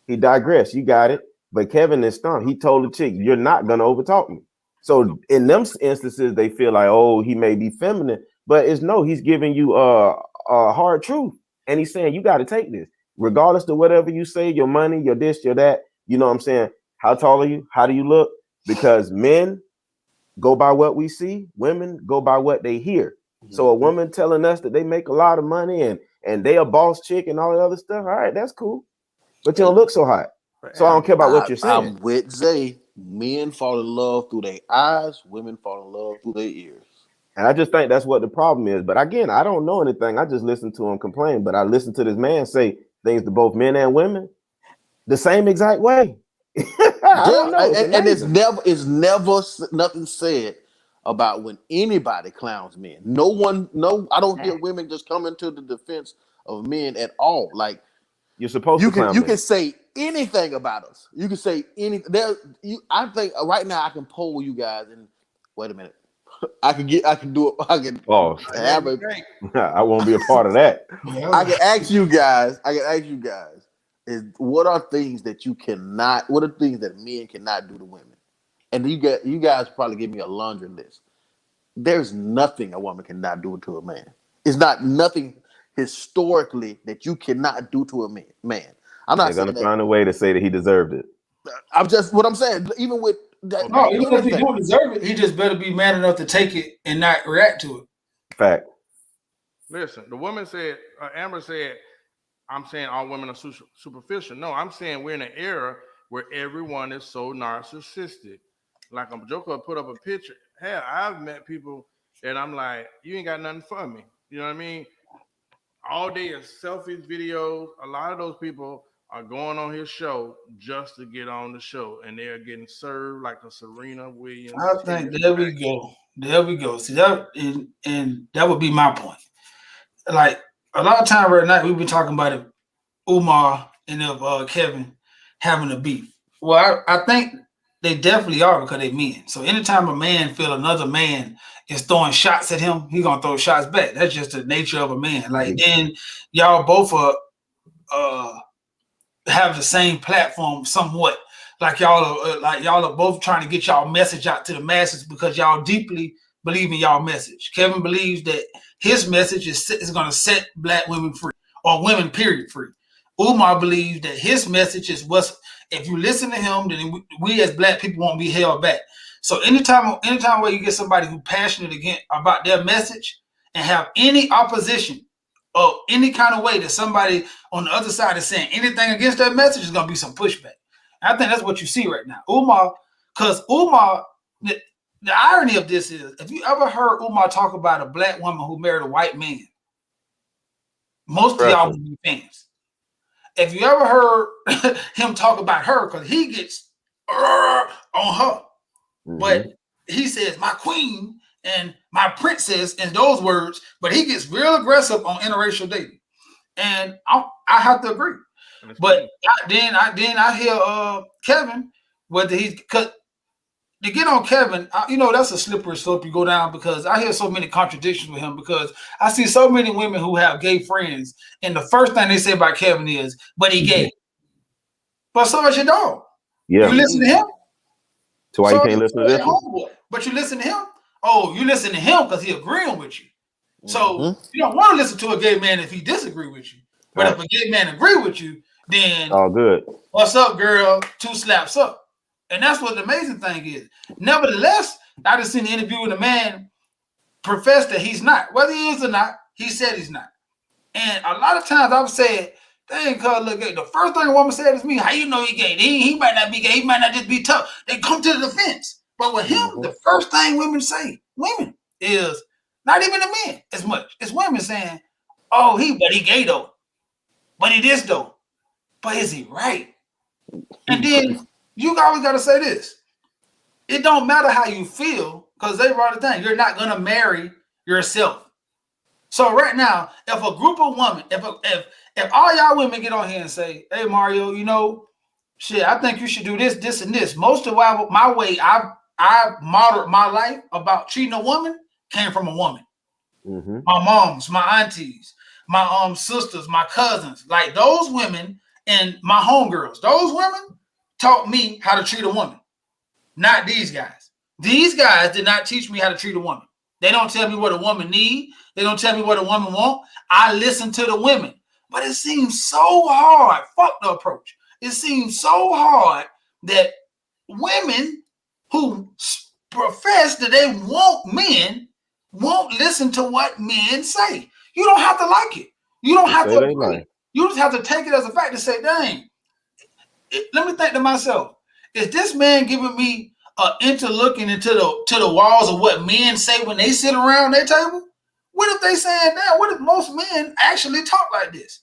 he digressed. You got it. But Kevin is stunned. He told the chick, you're not going to overtalk me. So in them instances, they feel like, oh, he may be feminine, but it's no, he's giving you a hard truth. And he's saying, you got to take this. Regardless of whatever you say, your money, your this, your that, you know what I'm saying? How tall are you? How do you look? Because men go by what we see, women go by what they hear. So a woman telling us that they make a lot of money and they a boss chick and all that other stuff, all right, that's cool. But you don't look so hot. So I don't care about what you're saying. I'm with Zay. Men fall in love through their eyes, women fall in love through their ears. And I just think that's what the problem is. But again, I don't know anything. I just listen to him complain. But I listen to this man say things to both men and women the same exact way. I don't know. And it's never nothing said about when anybody clowns men. I don't hear women just coming to the defense of men at all. Like you're supposed you to clown you men. can say anything about us. You can say anything. I think right now I can poll you guys and wait a minute. I can do it. I can have a. I won't be a part of that. I can ask you guys. Is what are things that you cannot? What are things that men cannot do to women? And you guys probably give me a laundry list. There's nothing a woman cannot do to a man. It's not nothing historically that you cannot do to a man. I'm not They're saying gonna find a way to say that he deserved it. I'm just what I'm saying. Even with that, no, even if he don't deserve it, he just better be man enough to take it and not react to it. Fact. Listen, the woman said, Amber said, I'm saying all women are superficial. No, I'm saying we're in an era where everyone is so narcissistic. Like a Joker put up a picture. Hell, I've met people that I'm like, you ain't got nothing for me. You know what I mean? All day is selfies, videos. A lot of those people are going on his show just to get on the show, and they're getting served like a Serena Williams. I think there we go. There we go. See that, and that would be my point. Like a lot of time right now, we've been talking about it, Umar and Kevin having a beef. Well, I think they definitely are because they men. So anytime a man feel another man is throwing shots at him, he gonna throw shots back. That's just the nature of a man. Like then y'all both are have the same platform somewhat. Like y'all are both trying to get y'all message out to the masses because y'all deeply believe in y'all message. Kevin believes that his message is going to set black women free or women period free. Umar believes that his message is if you listen to him, then we as black people won't be held back. So anytime where you get somebody who's passionate about their message and have any opposition or any kind of way that somebody on the other side is saying anything against that message, is going to be some pushback. And I think that's what you see right now. Umar, the irony of this is, if you ever heard Umar talk about a black woman who married a white man, most of y'all would be fans. if you ever heard him talk about her, because he gets on her, but he says my queen and my princess in those words, but he gets real aggressive on interracial dating, and I have to agree. But then I hear Kevin, whether he's cut to get on Kevin, that's a slippery slope you go down, because I hear so many contradictions with him, because I see so many women who have gay friends, and the first thing they say about Kevin is, but he gay. But so is your dog. Yeah. You listen to him? So why you can't listen to this one? But you listen to him? Oh, you listen to him because he agreeing with you. So you don't want to listen to a gay man if he disagree with you. But if a gay man agree with you, then all good. What's up, girl? 2 slaps up. And that's what the amazing thing is. Nevertheless, I just seen an interview with a man profess that he's not. Whether he is or not, he said he's not. And a lot of times I've said, dang, cuz look gay. The first thing a woman said is me, how you know he gay? He might not be gay. He might not just be tough. They come to the defense. But with him, the first thing women, is not even the men as much. It's women saying, oh, but he gay though. But he this though. But is he right? And then you always got to say this. It don't matter how you feel, because they brought the thing. You're not going to marry yourself. So right now, if a group of women, if all y'all women get on here and say, hey, Mario, I think you should do this, this, and this. Most of my way I've modeled my life about treating a woman came from a woman. My moms, my aunties, my sisters, my cousins, like those women and my homegirls, those women taught me how to treat a woman, not these guys. These guys did not teach me how to treat a woman. They don't tell me what a woman needs. They don't tell me what a woman wants. I listen to the women. But it seems so hard. Fuck the approach. It seems so hard that women who profess that they want men won't listen to what men say. You don't have to like it. You don't have to agree. You just have to take it as a fact to say, dang, let me think to myself, is this man giving me an interlooking into the walls of what men say when they sit around their table? What if they saying, damn, what if most men actually talk like this?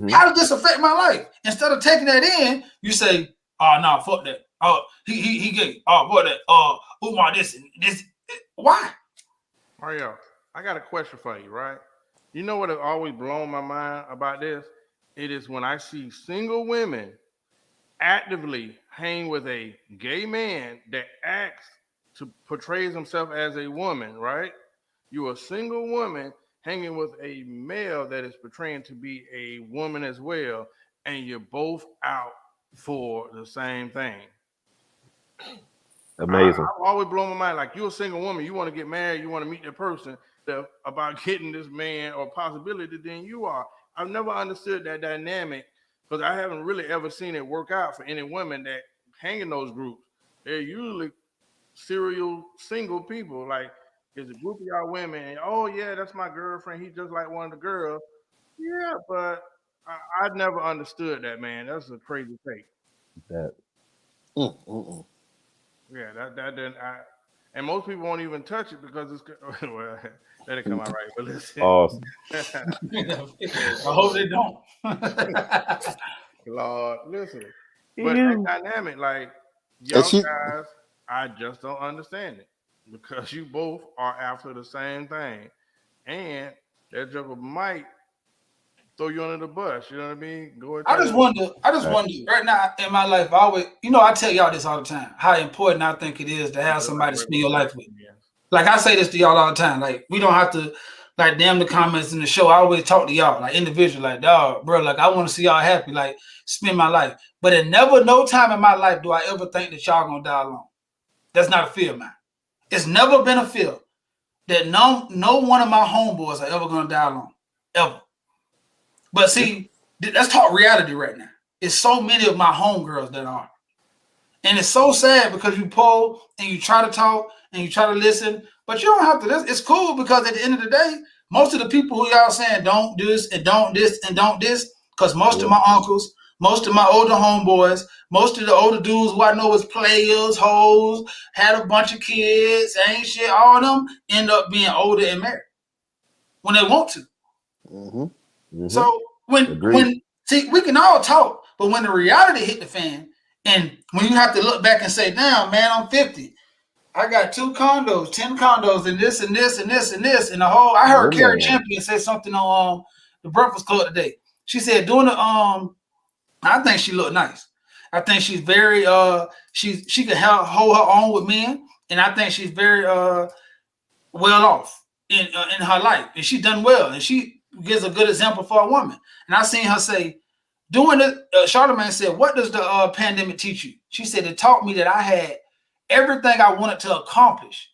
How does this affect my life? Instead of taking that in, you say, oh, no, fuck that. Oh, he gay. Oh, what that? UMAR this and this. Why? Mario, I got a question for you, right? You know what has always blown my mind about this? It is when I see single women actively hang with a gay man that acts to portrays himself as a woman, right? You're a single woman hanging with a male that is portraying to be a woman as well, and you're both out for the same thing. Amazing. I've always blown my mind. Like, you're a single woman, you want to get married, you want to meet that person about getting this man or possibility, then you are. I've never understood that dynamic, because I haven't really ever seen it work out for any women that hang in those groups. They're usually serial single people. Like, there's a group of y'all women, and oh yeah, that's my girlfriend. He's just like one of the girls. Yeah, but I never understood that, man. That's a crazy take. That. Yeah, that didn't. And most people won't even touch it because it's well. Let it come out right. But listen, Awesome. I hope they don't. Lord, listen. But that dynamic, like, y'all guys, I just don't understand it, because you both are after the same thing, and that joker might throw you under the bus. You know what I mean? I just wonder right now in my life, I always, I tell y'all this all the time, how important I think it is to have somebody to spend your life with. Like, I say this to y'all all the time. Like, we don't have to, like, damn the comments in the show. I always talk to y'all, like, individually, like, dog, bro, like, I want to see y'all happy, like, spend my life. But at no time in my life do I ever think that y'all gonna die alone. That's not a fear of mine. It's never been a fear that no one of my homeboys are ever gonna die alone, ever. But see, let's talk reality right now. It's so many of my homegirls that are. And it's so sad, because you pull and you try to talk and you try to listen, but you don't have to. It's cool, because at the end of the day, most of the people who y'all saying don't do this and don't this and don't this, because most of my uncles, most of my older homeboys, most of the older dudes who I know was players, hoes, had a bunch of kids, ain't shit, all of them end up being older and married when they want to. So when See, we can all talk, but when the reality hit the fan, and when you have to look back and say, "Damn, man, I'm 50. I got 2 condos, 10 condos, and this and this and this and this, and the whole." I heard Carrie Woman. Champion say something on the Breakfast Club today. She said, "Doing the I think she looked nice. I think she's very she can hold her own with men, and I think she's very well off in her life, and she's done well, and she gives a good example for a woman. And I seen her say, doing it. Charlamagne said, "What does the pandemic teach you?" She said, "It taught me that I had everything I wanted to accomplish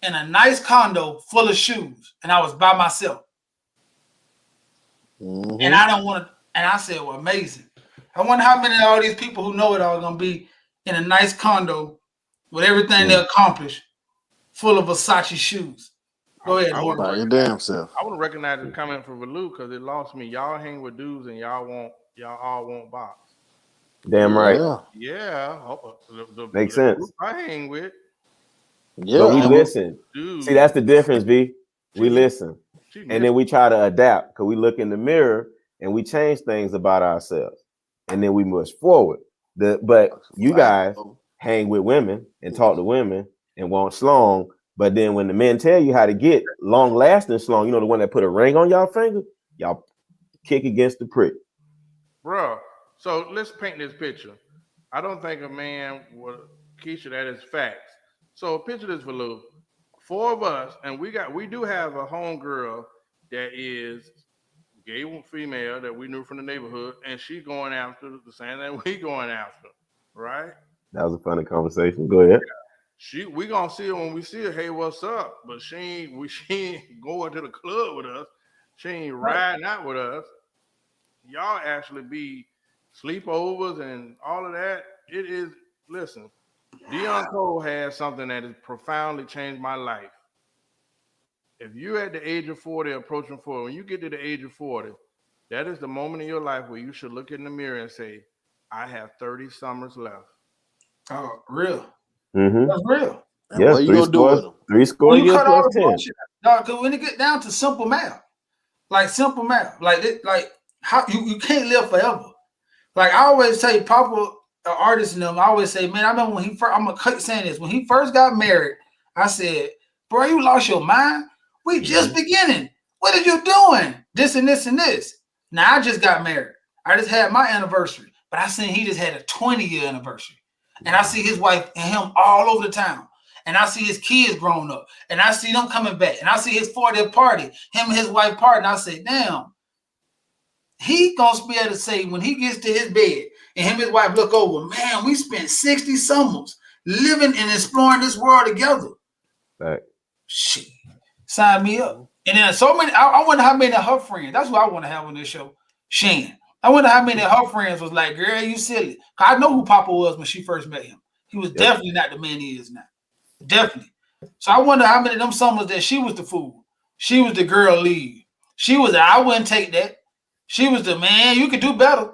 in a nice condo full of shoes, and I was by myself, and I don't want to." And I said, "Well, amazing. I wonder how many of all these people who know it all are gonna be in a nice condo with everything they accomplish, full of Versace shoes." Go ahead, I would Lord. By your damn self. I would recognize this comment from Valu because it lost me. Y'all hang with dudes and y'all all want box. Damn right. Yeah, Makes the sense. group I hang with, Yeah. But we and listen. dude. See, that's the difference, B. We She- listen. she And missed then we try to adapt because we look in the mirror and we change things about ourselves. And then we move forward. But you guys hang with women and talk to women and want slong. But then when the men tell you how to get long lasting slong, you know, the one that put a ring on y'all finger, y'all kick against the prick. Bro, so let's paint this picture. I don't think a man would Keisha, that is facts. So picture this for Lou. 4 of us, and we do have a homegirl that is gay female that we knew from the neighborhood, and she's going after the same thing we going after, right? That was a funny conversation. Go ahead. We gonna see her when we see her. Hey, what's up? But she ain't going to the club with us. She ain't riding out with us. Y'all actually be sleepovers and all of that. It is. Listen, Dion Cole has something that has profoundly changed my life. If you're at the age of 40, approaching 40, when you get to the age of 40, that is the moment in your life where you should look in the mirror and say, "I have 30 summers left." Oh, real. Mm-hmm. That's real. And Yeah, what you gonna do with them? 3 score When you years cut all plus the 10. bullshit out, because when it get down to simple math, like how you can't live forever. Like I always say, Papa, artists and them, I always say, man, I remember when he first, I'm gonna keep saying this, when he first got married, I said, bro, you lost your mind. We just beginning. What are you doing? This and this and this. Now I just got married. I just had my anniversary, but I seen he just had a 20-year anniversary. And I see his wife and him all over the town. And I see his kids growing up. And I see them coming back. And I see his 40th party, him and his wife party. And I say, damn, he gonna be able to say when he gets to his bed and him and his wife look over, man, we spent 60 summers living and exploring this world together. Right. Shit. Sign me up. And then so many, I wonder how many of her friends, that's what I want to have on this show. Shan. I wonder how many of her friends was like, girl, you silly. Cause I know who Papa was when she first met him. He was definitely not the man he is now. Definitely. So I wonder how many of them summers that she was the fool. She was the girl lead. She was I wouldn't take that. She was the man, you could do better.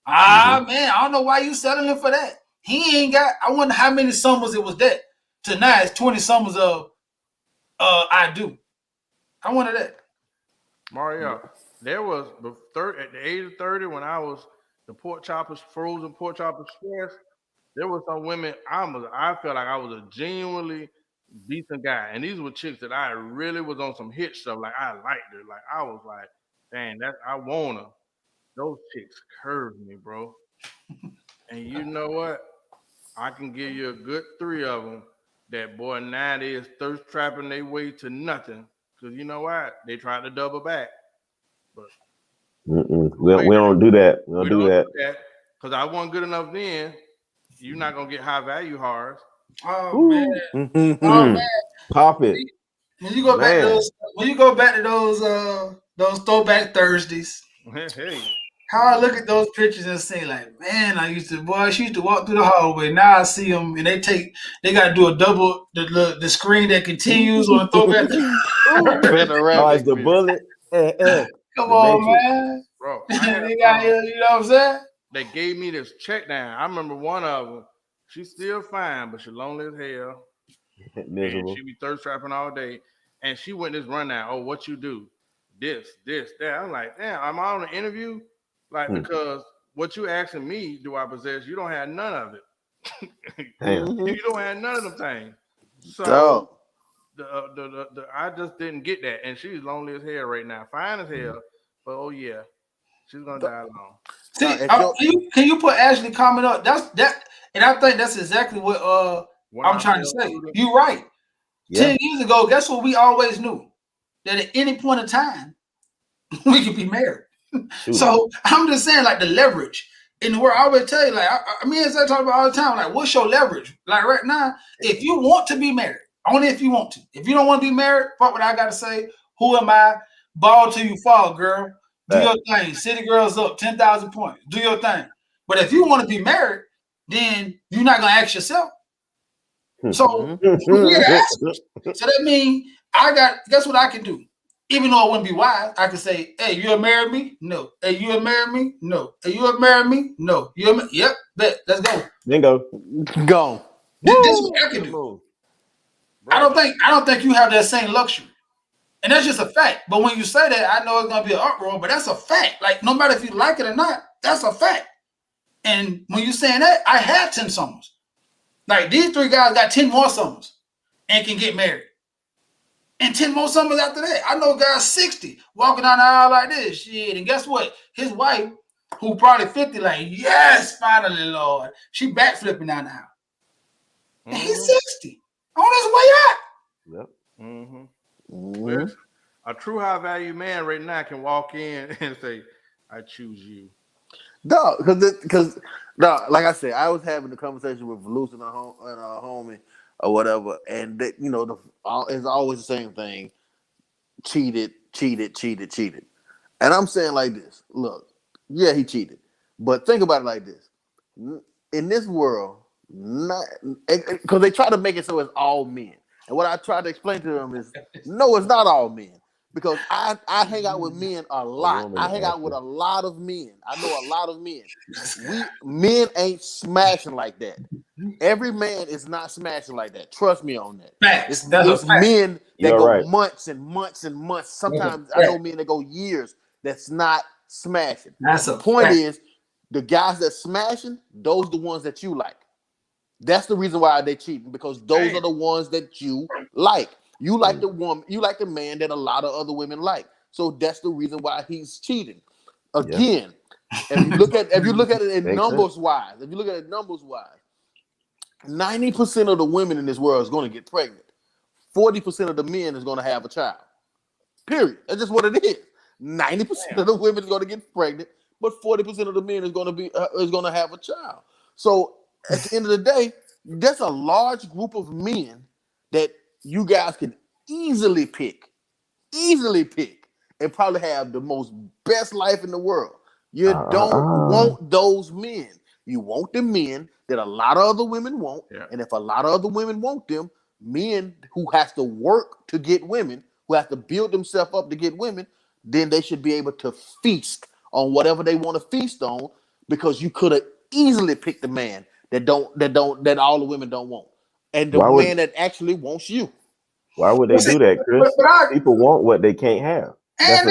Man, I don't know why you settling for that. He ain't got, I wonder how many summers it was that. Tonight it's 20 summers of I do. I wonder that. Mario, there was at the age of 30 when I was the frozen pork chop express. There were some women I felt like I was a genuinely decent guy, and these were chicks that I really was on some hit stuff. Like I liked her. Like I was like, dang, that I want her. Those chicks curved me, bro. And you know what? I can give you a good 3 of them. That boy now they is thirst trapping their way to nothing. Cause you know what? They tried to double back. But We don't do that. We don't do that. Because I wasn't good enough then. You're not gonna get high value hards. Oh Ooh. man. Oh man. Pop it. When you go back to those throwback Thursdays, Hey. how I look at those pictures and say, like, man, she used to walk through the hallway. Now I see them and they got to do a double, the screen that continues on the throwback. Oh, it's the bullet. Come The on, Matrix. man. Bro, They got here, you know what I'm saying? they gave me this check down. I remember one of them. She's still fine, but she lonely as hell. And Miserable. she be thirst trapping all day. And she went this rundown. Oh, what you do? This, that. I'm like, damn, I'm on an interview. Like, because what you asking me, do I possess? You don't have none of it. Damn. You don't have none of them things. So Dog. the I just didn't get that, and she's lonely as hell right now, fine as hell. But oh yeah, she's gonna die alone. See, At your, can you put Ashley comment up? That's that, and I think that's exactly what When I'm I trying to fell say. through the, You're right. Yeah. 10 years ago, guess what we always knew? That at any point in time, we could be married. Shoot. So I'm just saying, like the leverage in the world. I always tell you, like I mean, as I talk about all the time, like what's your leverage? Like right now, if you want to be married, only if you want to. If you don't want to be married, fuck what I got to say. Who am I? Ball till you fall, girl. Do your thing. City girls up 10,000 points. Do your thing. But if you want to be married, then you're not gonna ask yourself. So so that means guess what I can do? Even though it wouldn't be wise, I could say, hey, you have married me? No. Hey, you have married me? No. Hey, you have married me? No. Yep, bet. Let's go. Bingo. gone. This is what I can do. I don't think you have that same luxury. And that's just a fact. But when you say that, I know it's gonna be an uproar, but that's a fact. Like no matter if you like it or not, that's a fact. And when you're saying that, I had 10 summers. Like these 3 guys got 10 more summers and can get married. And 10 more summers after that. I know guys 60 walking down the aisle like this. Shit. And guess what? His wife, who probably 50, like, yes, finally, Lord. She backflipping down the aisle. And he's 60. On his way out. Yep. Well, a true high value man right now can walk in and say, I choose you. No, because like I said, I was having a conversation with Luce and her homie or whatever, and they, it's always the same thing: cheated. And I'm saying like this: look, yeah, he cheated, but think about it like this: in this world, because they try to make it so it's all men, and what I try to explain to them is, no, it's not all men. Because I hang out with men a lot. I hang out with a lot of men. I know a lot of men. Men ain't smashing like that. Every man is not smashing like that. Trust me on that. Facts. It's men that You're go right. months and months and months. Sometimes I know men that go years that's not smashing. The point is, the guys that smashing, those the ones that you like. That's the reason why they cheating, because those are the ones that you like. You like the woman, you like the man that a lot of other women like. So that's the reason why he's cheating. Again, if you look at it in numbers wise, 90% of the women in this world is going to get pregnant. 40% of the men is going to have a child. Period. That's just what it is. 90% of the women is going to get pregnant, but 40% of the men is going to have a child. So at the end of the day, that's a large group of men that you guys can easily pick, and probably have the most best life in the world. You don't want those men. You want the men that a lot of other women want. Yeah. And if a lot of other women want them, men who has to work to get women, who have to build themselves up to get women, then they should be able to feast on whatever they want to feast on, because you could have easily picked the man that all the women don't want. And the man that actually wants you. Why would they do that, Chris? People want what they can't have. And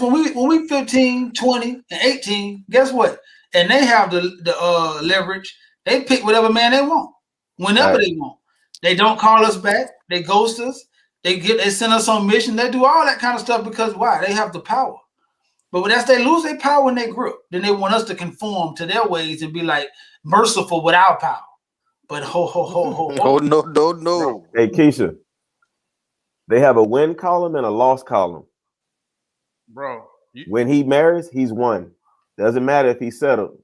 when we 15, 20, and 18, guess what? And they have the leverage. They pick whatever man they want, whenever they want. They don't call us back. They ghost us. They send us on mission. They do all that kind of stuff because why? They have the power. But when they lose their power in their grip, then they want us to conform to their ways and be like merciful with our power. But Oh, no. Hey, Keisha, they have a win column and a loss column. Bro. When he marries, he's won. Doesn't matter if he's settled.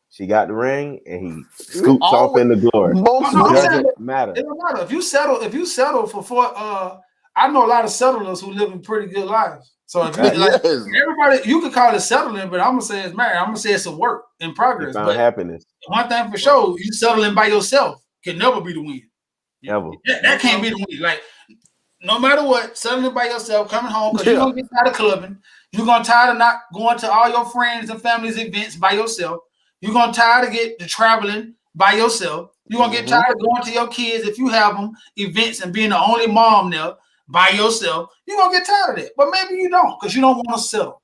She got the ring and he scoops off in the glory. Doesn't matter. It don't matter. If you settle for 4, I know a lot of settlers who live in pretty good lives. So if you everybody, you could call it settling, but I'm gonna say it's married. I'm gonna say it's a work in progress. But happiness. One thing for sure, you settling by yourself can never be the win. Ever. That can't be the win. Like no matter what, settling by yourself, coming home because you're gonna get tired of clubbing. You're gonna tired of not going to all your friends and family's events by yourself. You're gonna tired of get the traveling by yourself. You're gonna get tired of going to your kids if you have them events and being the only mom there by yourself. You're gonna get tired of that. But maybe you don't, because you don't want to settle.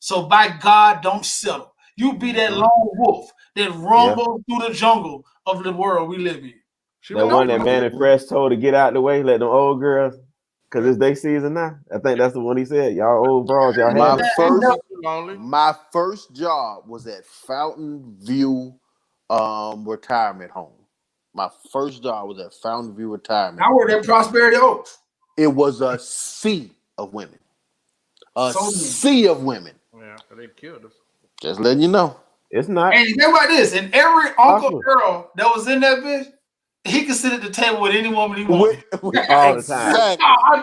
So by God, don't settle. You be that lone wolf that rumbles through the jungle of the world we live in. She That won't one be that Manny Fresh told to get out the way, let them old girls, because it's their season now. I think that's the one he said. Y'all old bros, y'all have it. My first job was at Fountain View retirement home. My first job was at Fountain View retirement. I worked at Prosperity Oaks. It was a sea of women. Sea of women. Yeah, they killed us. Just letting you know. It's not. And think about this, and every Uncle Earl that was in that bitch, he could sit at the table with any woman he wanted. All the time. I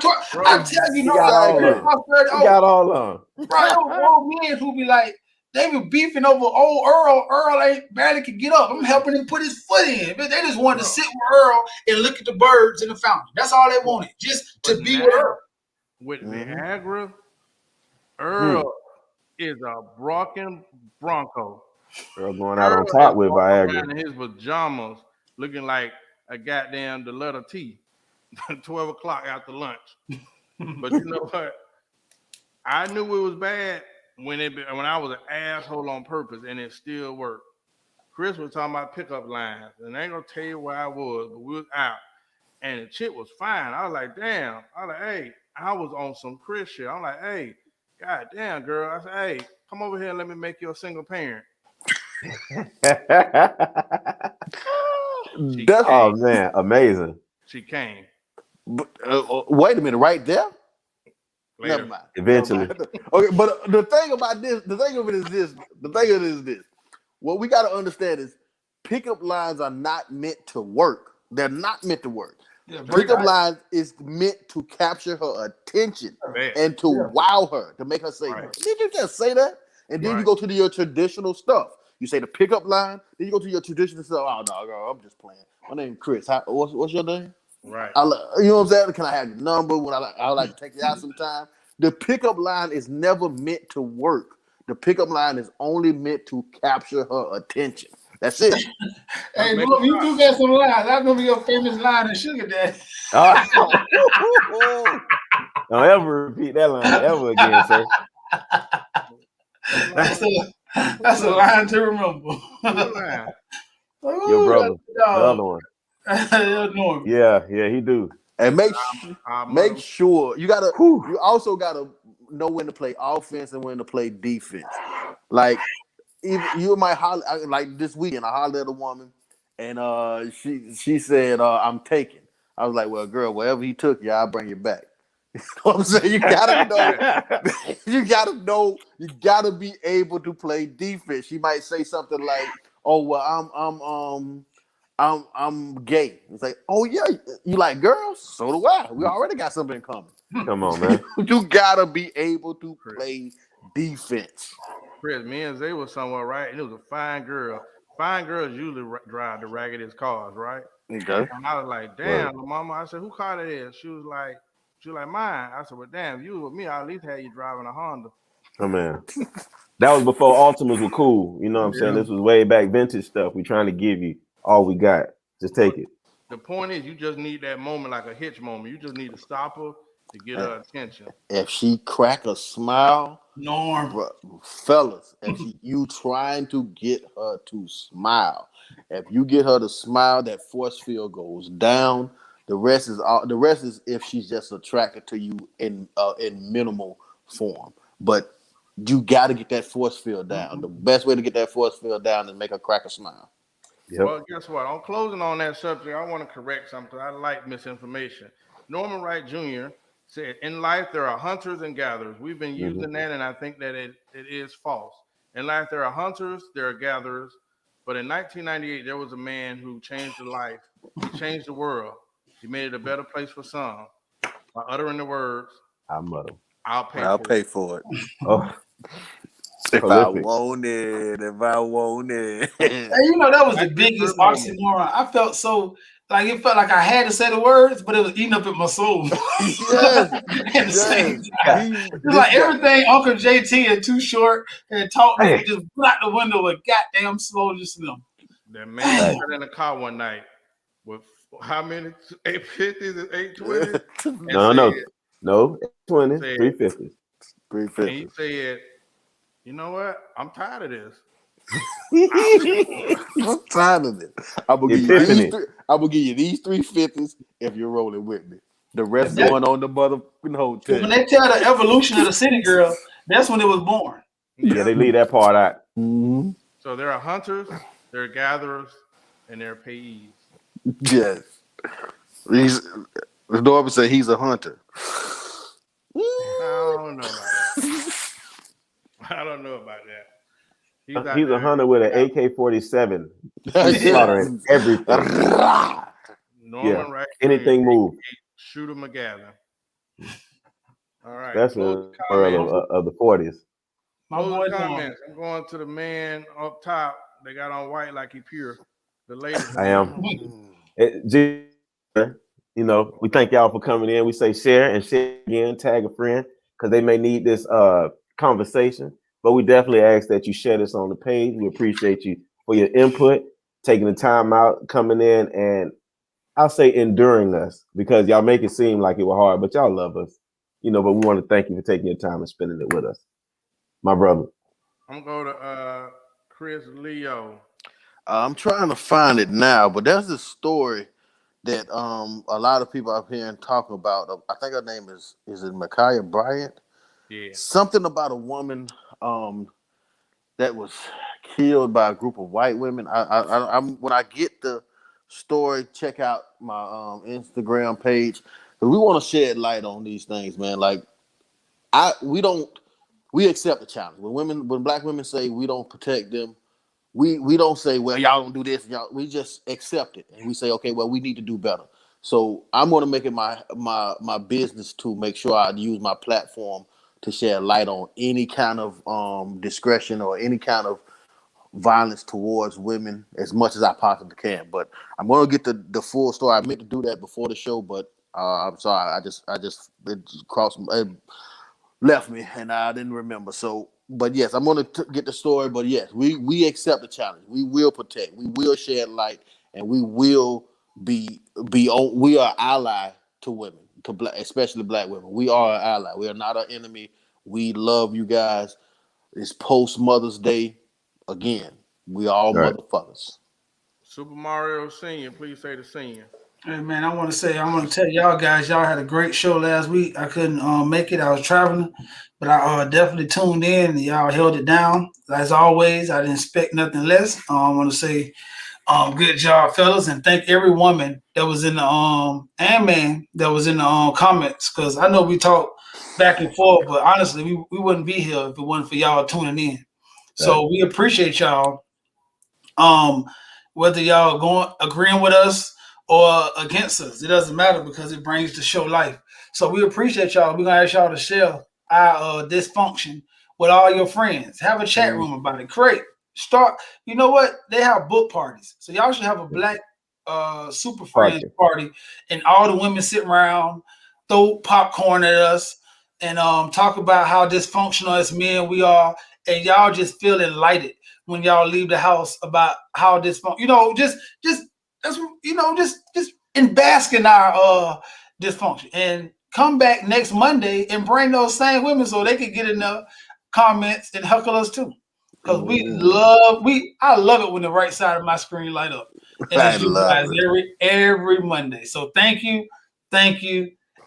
tell you, he got all on. Bro, old men who be like, they be beefing over old Earl. Earl ain't barely could get up. I'm helping him put his foot in. But they just wanted to sit with Earl and look at the birds in the fountain. That's all they wanted, just to be with Earl. With Viagra, Earl is a broken Bronco. Earl going out on top with Viagra. In his pajamas, looking like a goddamn the letter T. 12 o'clock after lunch. But you know what? I knew it was bad when I was an asshole on purpose, and it still worked. Chris was talking about pickup lines, and I ain't gonna tell you where I was, but we was out, and the chick was fine. I was like, damn. I was like, hey, I was on some Chris shit. I'm like, hey, god damn, girl. I said, hey, come over here and let me make you a single parent. Oh man, amazing. She came. But, wait a minute, right there. Later. Never mind. Eventually. Okay, but the thing about this, the thing of it is this. What we got to understand is pickup lines are not meant to work. They're not meant to work. Yeah, pickup lines is meant to capture her attention and to wow her, to make her say, did you just say that? And then you go to your traditional stuff. You say the pickup line, then you go to your traditional stuff. Oh, no, girl, I'm just playing. My name's Chris. What's your name? Right. You know what I'm saying? Can I have your number? I like to take you out sometime. The pickup line is never meant to work. The pickup line is only meant to capture her attention. That's it. Hey, look, you do got some lines. That's gonna be your famous line in Sugar Daddy. Don't ever repeat that line ever again, sir. That's a line to remember. Your brother, the other one. Yeah, he do. And make sure you also gotta know when to play offense and when to play defense. Like even you might holler, like this weekend I hollered at a woman and she said I'm taking. I was like, well, girl, wherever he took you, I'll bring you back. You know what I'm saying? You gotta know, you gotta be able to play defense. She might say something like, oh well, I'm gay. It's like, oh yeah, you like girls? So do I. We already got something in common. Come on, man. You gotta be able to play defense. Chris, me and Zay was somewhere, right? And it was a fine girl. Fine girls usually drive the raggedest cars, right? Okay. And I was like, damn, mama. I said, who car that is? She was like, mine. I said, well, damn, if you with me, I'll at least have you driving a Honda. Oh man. That was before Altimas were cool. You know what I'm saying? This was way back vintage stuff. We trying to give you all we got. Just take it. The point is, you just need that moment, like a hitch moment. You just need to stop her to get her attention. If she crack a smile, Norm, fellas, if you trying to get her to smile, if you get her to smile, that force field goes down. The rest is if she's just attracted to you in minimal form. But you got to get that force field down. The best way to get that force field down is make her crack a smile. Yep. Well, guess what? On closing on that subject, I want to correct something. I like misinformation. Norman Wright Jr. said, in life, there are hunters and gatherers. We've been using that, and I think that it is false. In life, there are hunters, there are gatherers. But in 1998, there was a man who changed the life. He changed the world. He made it a better place for some by uttering the words, I'll pay for it. Oh. If I want it. Hey, you know, that was the biggest oxymoron. I felt so like it felt like I had to say the words, but it was eating up in my soul. It's like everything Uncle JT and Too Short and taught me to just put out the window with goddamn slow just them. That man got in the car one night with how many 850s and 820s? No, 820s, 350s. And he said, You know what? I'm tired of this. I'm tired of it. I'm gonna give you these Epiphany. three. I'm gonna give you these 350s if you're rolling with me. The rest That- going on the motherfucking hotel. when they tell the evolution of the city girl, that's when it was born. Yeah, Yeah. they leave that part out. Mm-hmm. So there are hunters, there are gatherers, and there are payees. Yes. He's Norman said he's a hunter. I don't know about that. I don't know about that. He's out He's a there. hunter with an AK-47. He's Yes. slaughtering everything. Norman Yeah, right anything move. Shooter McGavin. All right. That's Closing a world comments. of the 40s. My boy Closing Norm. comments. I'm going to the man up top. They got on white like he pure. The latest. I am. You know, we thank y'all for coming in. We say share and share again, tag a friend, because they may need this conversation. But we definitely ask that you share this on the page. We appreciate you for your input, taking the time out, coming in, and I'll say enduring us, because y'all make it seem like it was hard, but y'all love us. You know, but we want to thank you for taking your time and spending it with us. My brother. I'm going to go to Chris Leo. I'm trying to find it now, but there's this story that a lot of people up here talking about. I think her name is it Micaiah Bryant? Yeah. Something about a woman that was killed by a group of white women. I'm when I get the story, check out my Instagram page. But we want to shed light on these things, man. Like we accept the challenge. When black women say we don't protect them, we don't say, well, y'all don't do this, y'all. We just accept it and we say, okay, well, we need to do better. So I'm going to make it my business to make sure I use my platform to shed light on any kind of discretion or any kind of violence towards women as much as I possibly can. But I'm going to get the full story. I meant to do that before the show, but I'm sorry. I just it crossed. It left me and I didn't remember. So, but yes, I'm going to get the story. But yes, we accept the challenge. We will protect. We will shed light, and we will be on. We are ally to women, to black, especially black women. We are an ally. We are not an enemy. We love you guys. It's post Mother's Day again. We all Right. motherfuckers. Super Mario Senior. Please say the senior. Hey man, I want to tell y'all guys, y'all had a great show last week. I couldn't make it. I was traveling, but I definitely tuned in and y'all held it down. As always, I didn't expect nothing less. I want to say good job, fellas, and thank every woman that was in the and man that was in the comments, because I know we talked back and forth, but honestly, we wouldn't be here if it wasn't for y'all tuning in. So we appreciate y'all. Whether y'all agreeing with us or against us, it doesn't matter, because it brings the show life. So we appreciate y'all. We're gonna ask y'all to share our dysfunction with all your friends. Have a chat room about it. Start. You know what? They have book parties, so y'all should have a black super friends party, and all the women sit around, throw popcorn at us, and talk about how dysfunctional as men we are, and y'all just feel enlightened when y'all leave the house about how dysfunctional. Just in bask in our dysfunction, and come back next Monday and bring those same women so they could get in the comments and heckle us too. Because I love it when the right side of my screen light up. And it's you guys every Monday. So thank you,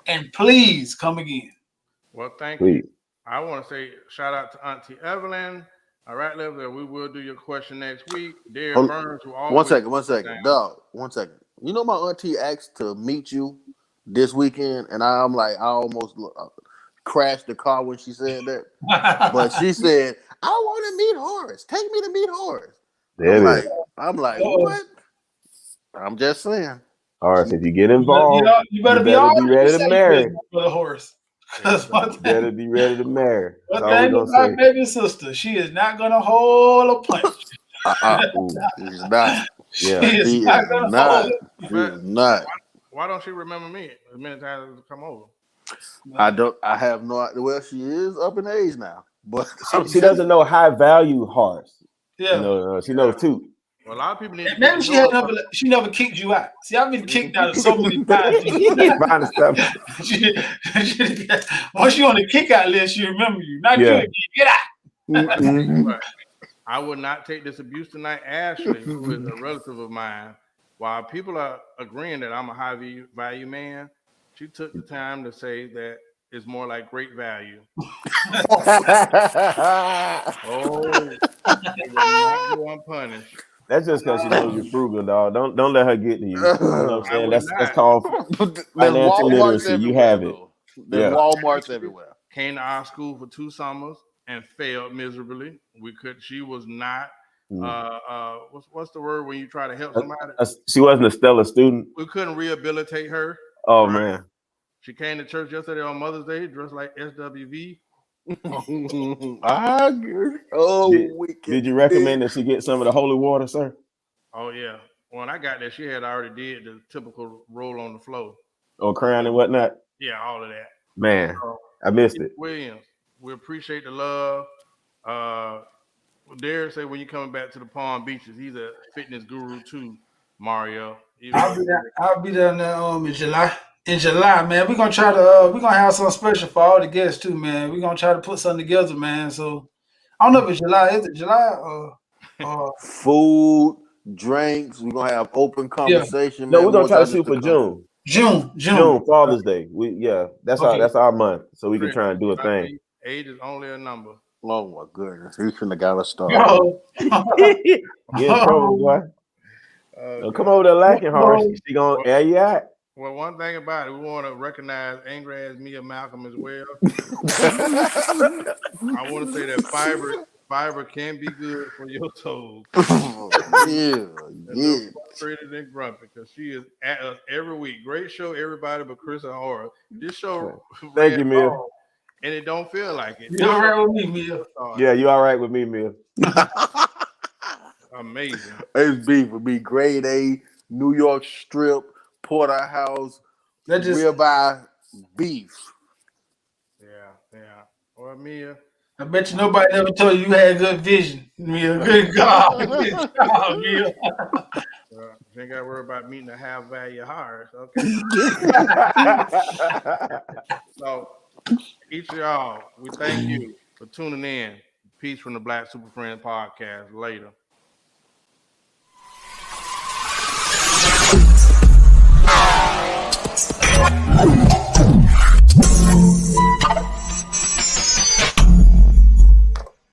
and please come again. Well, thank you. I want to say shout out to Auntie Evelyn. All right, Leslie, we will do your question next week. Derek Burns, who always one second, dog. 1 second. You know, my auntie asked to meet you this weekend, and I'm like, I almost crashed the car when she said that. But she said, I want to meet Horace. Take me to meet Horace. I'm like, what? I'm just saying. Horace, if you get involved, you better be ready to marry. For the horse. Better be ready to marry. One thing about baby sister, she is not gonna hold a punch. She's not. Yeah, she is not. She is not. Why don't she remember me as many times as to come over? I have no idea. Well, she is up in age now, but she doesn't know high value Horace. Yeah, you know, she knows too. Well, a lot of people need. Maybe she never kicked you out. See, I've been kicked out so many times. Once you're on the kick out list, she remember you. Not you. Get out. Mm-mm. But I would not take this abuse tonight. Ashley, who is a relative of mine, while people are agreeing that I'm a high value man, she took the time to say that it's more like great value. Oh, it will not go unpunished. That's just because she knows you're frugal, dog. Don't let her get to you. You know what I'm I saying? would That's not. called There's financial Walmart's literacy. You everywhere, have it. though. There's Yeah. Walmart's Ashley everywhere. came to our school for 2 summers and failed miserably. We could. She was not. Mm. What's the word when you try to help somebody? She wasn't a stellar student. We couldn't rehabilitate her. Oh Right. man. She came to church yesterday on Mother's Day dressed like SWV. I agree. Oh, Did, wicked did you bitch. recommend that she get some of the holy water, sir? Oh yeah. When I got there, she had already did the typical roll on the floor. Or crown and whatnot? Yeah, all of that. Man, So, I missed it. Williams, we appreciate the love. Derek said when you coming back to the Palm Beaches, he's a fitness guru too, Mario. I'll be there in July. In July, man, we're gonna try to we're gonna have something special for all the guests too, man. We're gonna try to put something together, man. So I don't know if it's July. Is it July? Food, drinks. We're gonna have open Yeah, conversation, No, man. we're We gonna want try to y'all just shoot to for come. June. June. June, Father's Day. That's Okay. our month. So we can Chris, try and do a thing. age is only a number. Oh my goodness, he shouldn't have got us started. Yo. Get in trouble, boy. Come over to Lacking Horse. She gonna air you out. Well, one thing about it, we want to recognize angry ass Mia Malcolm as well. I want to say that fiber can be good for your toes. Yeah, A yeah. little frustrated and grumpy because she is at us every week. Great show, everybody but Chris and Aura. This show Thank ran you, Mia. long, and it don't feel like it. You all right with me, Mia? Yeah, you all right with me, Mia? Amazing. It's beef would be grade A, New York strip, porterhouse, That just ribeye beef. Yeah. Well, Mia, I bet you nobody never told you had good vision, Mia. Good God, good job, Mia. you ain't got to worry about meeting a half value hires. Okay. So, each of y'all, we thank you for tuning in. Peace from the Black Super Friends podcast. Later.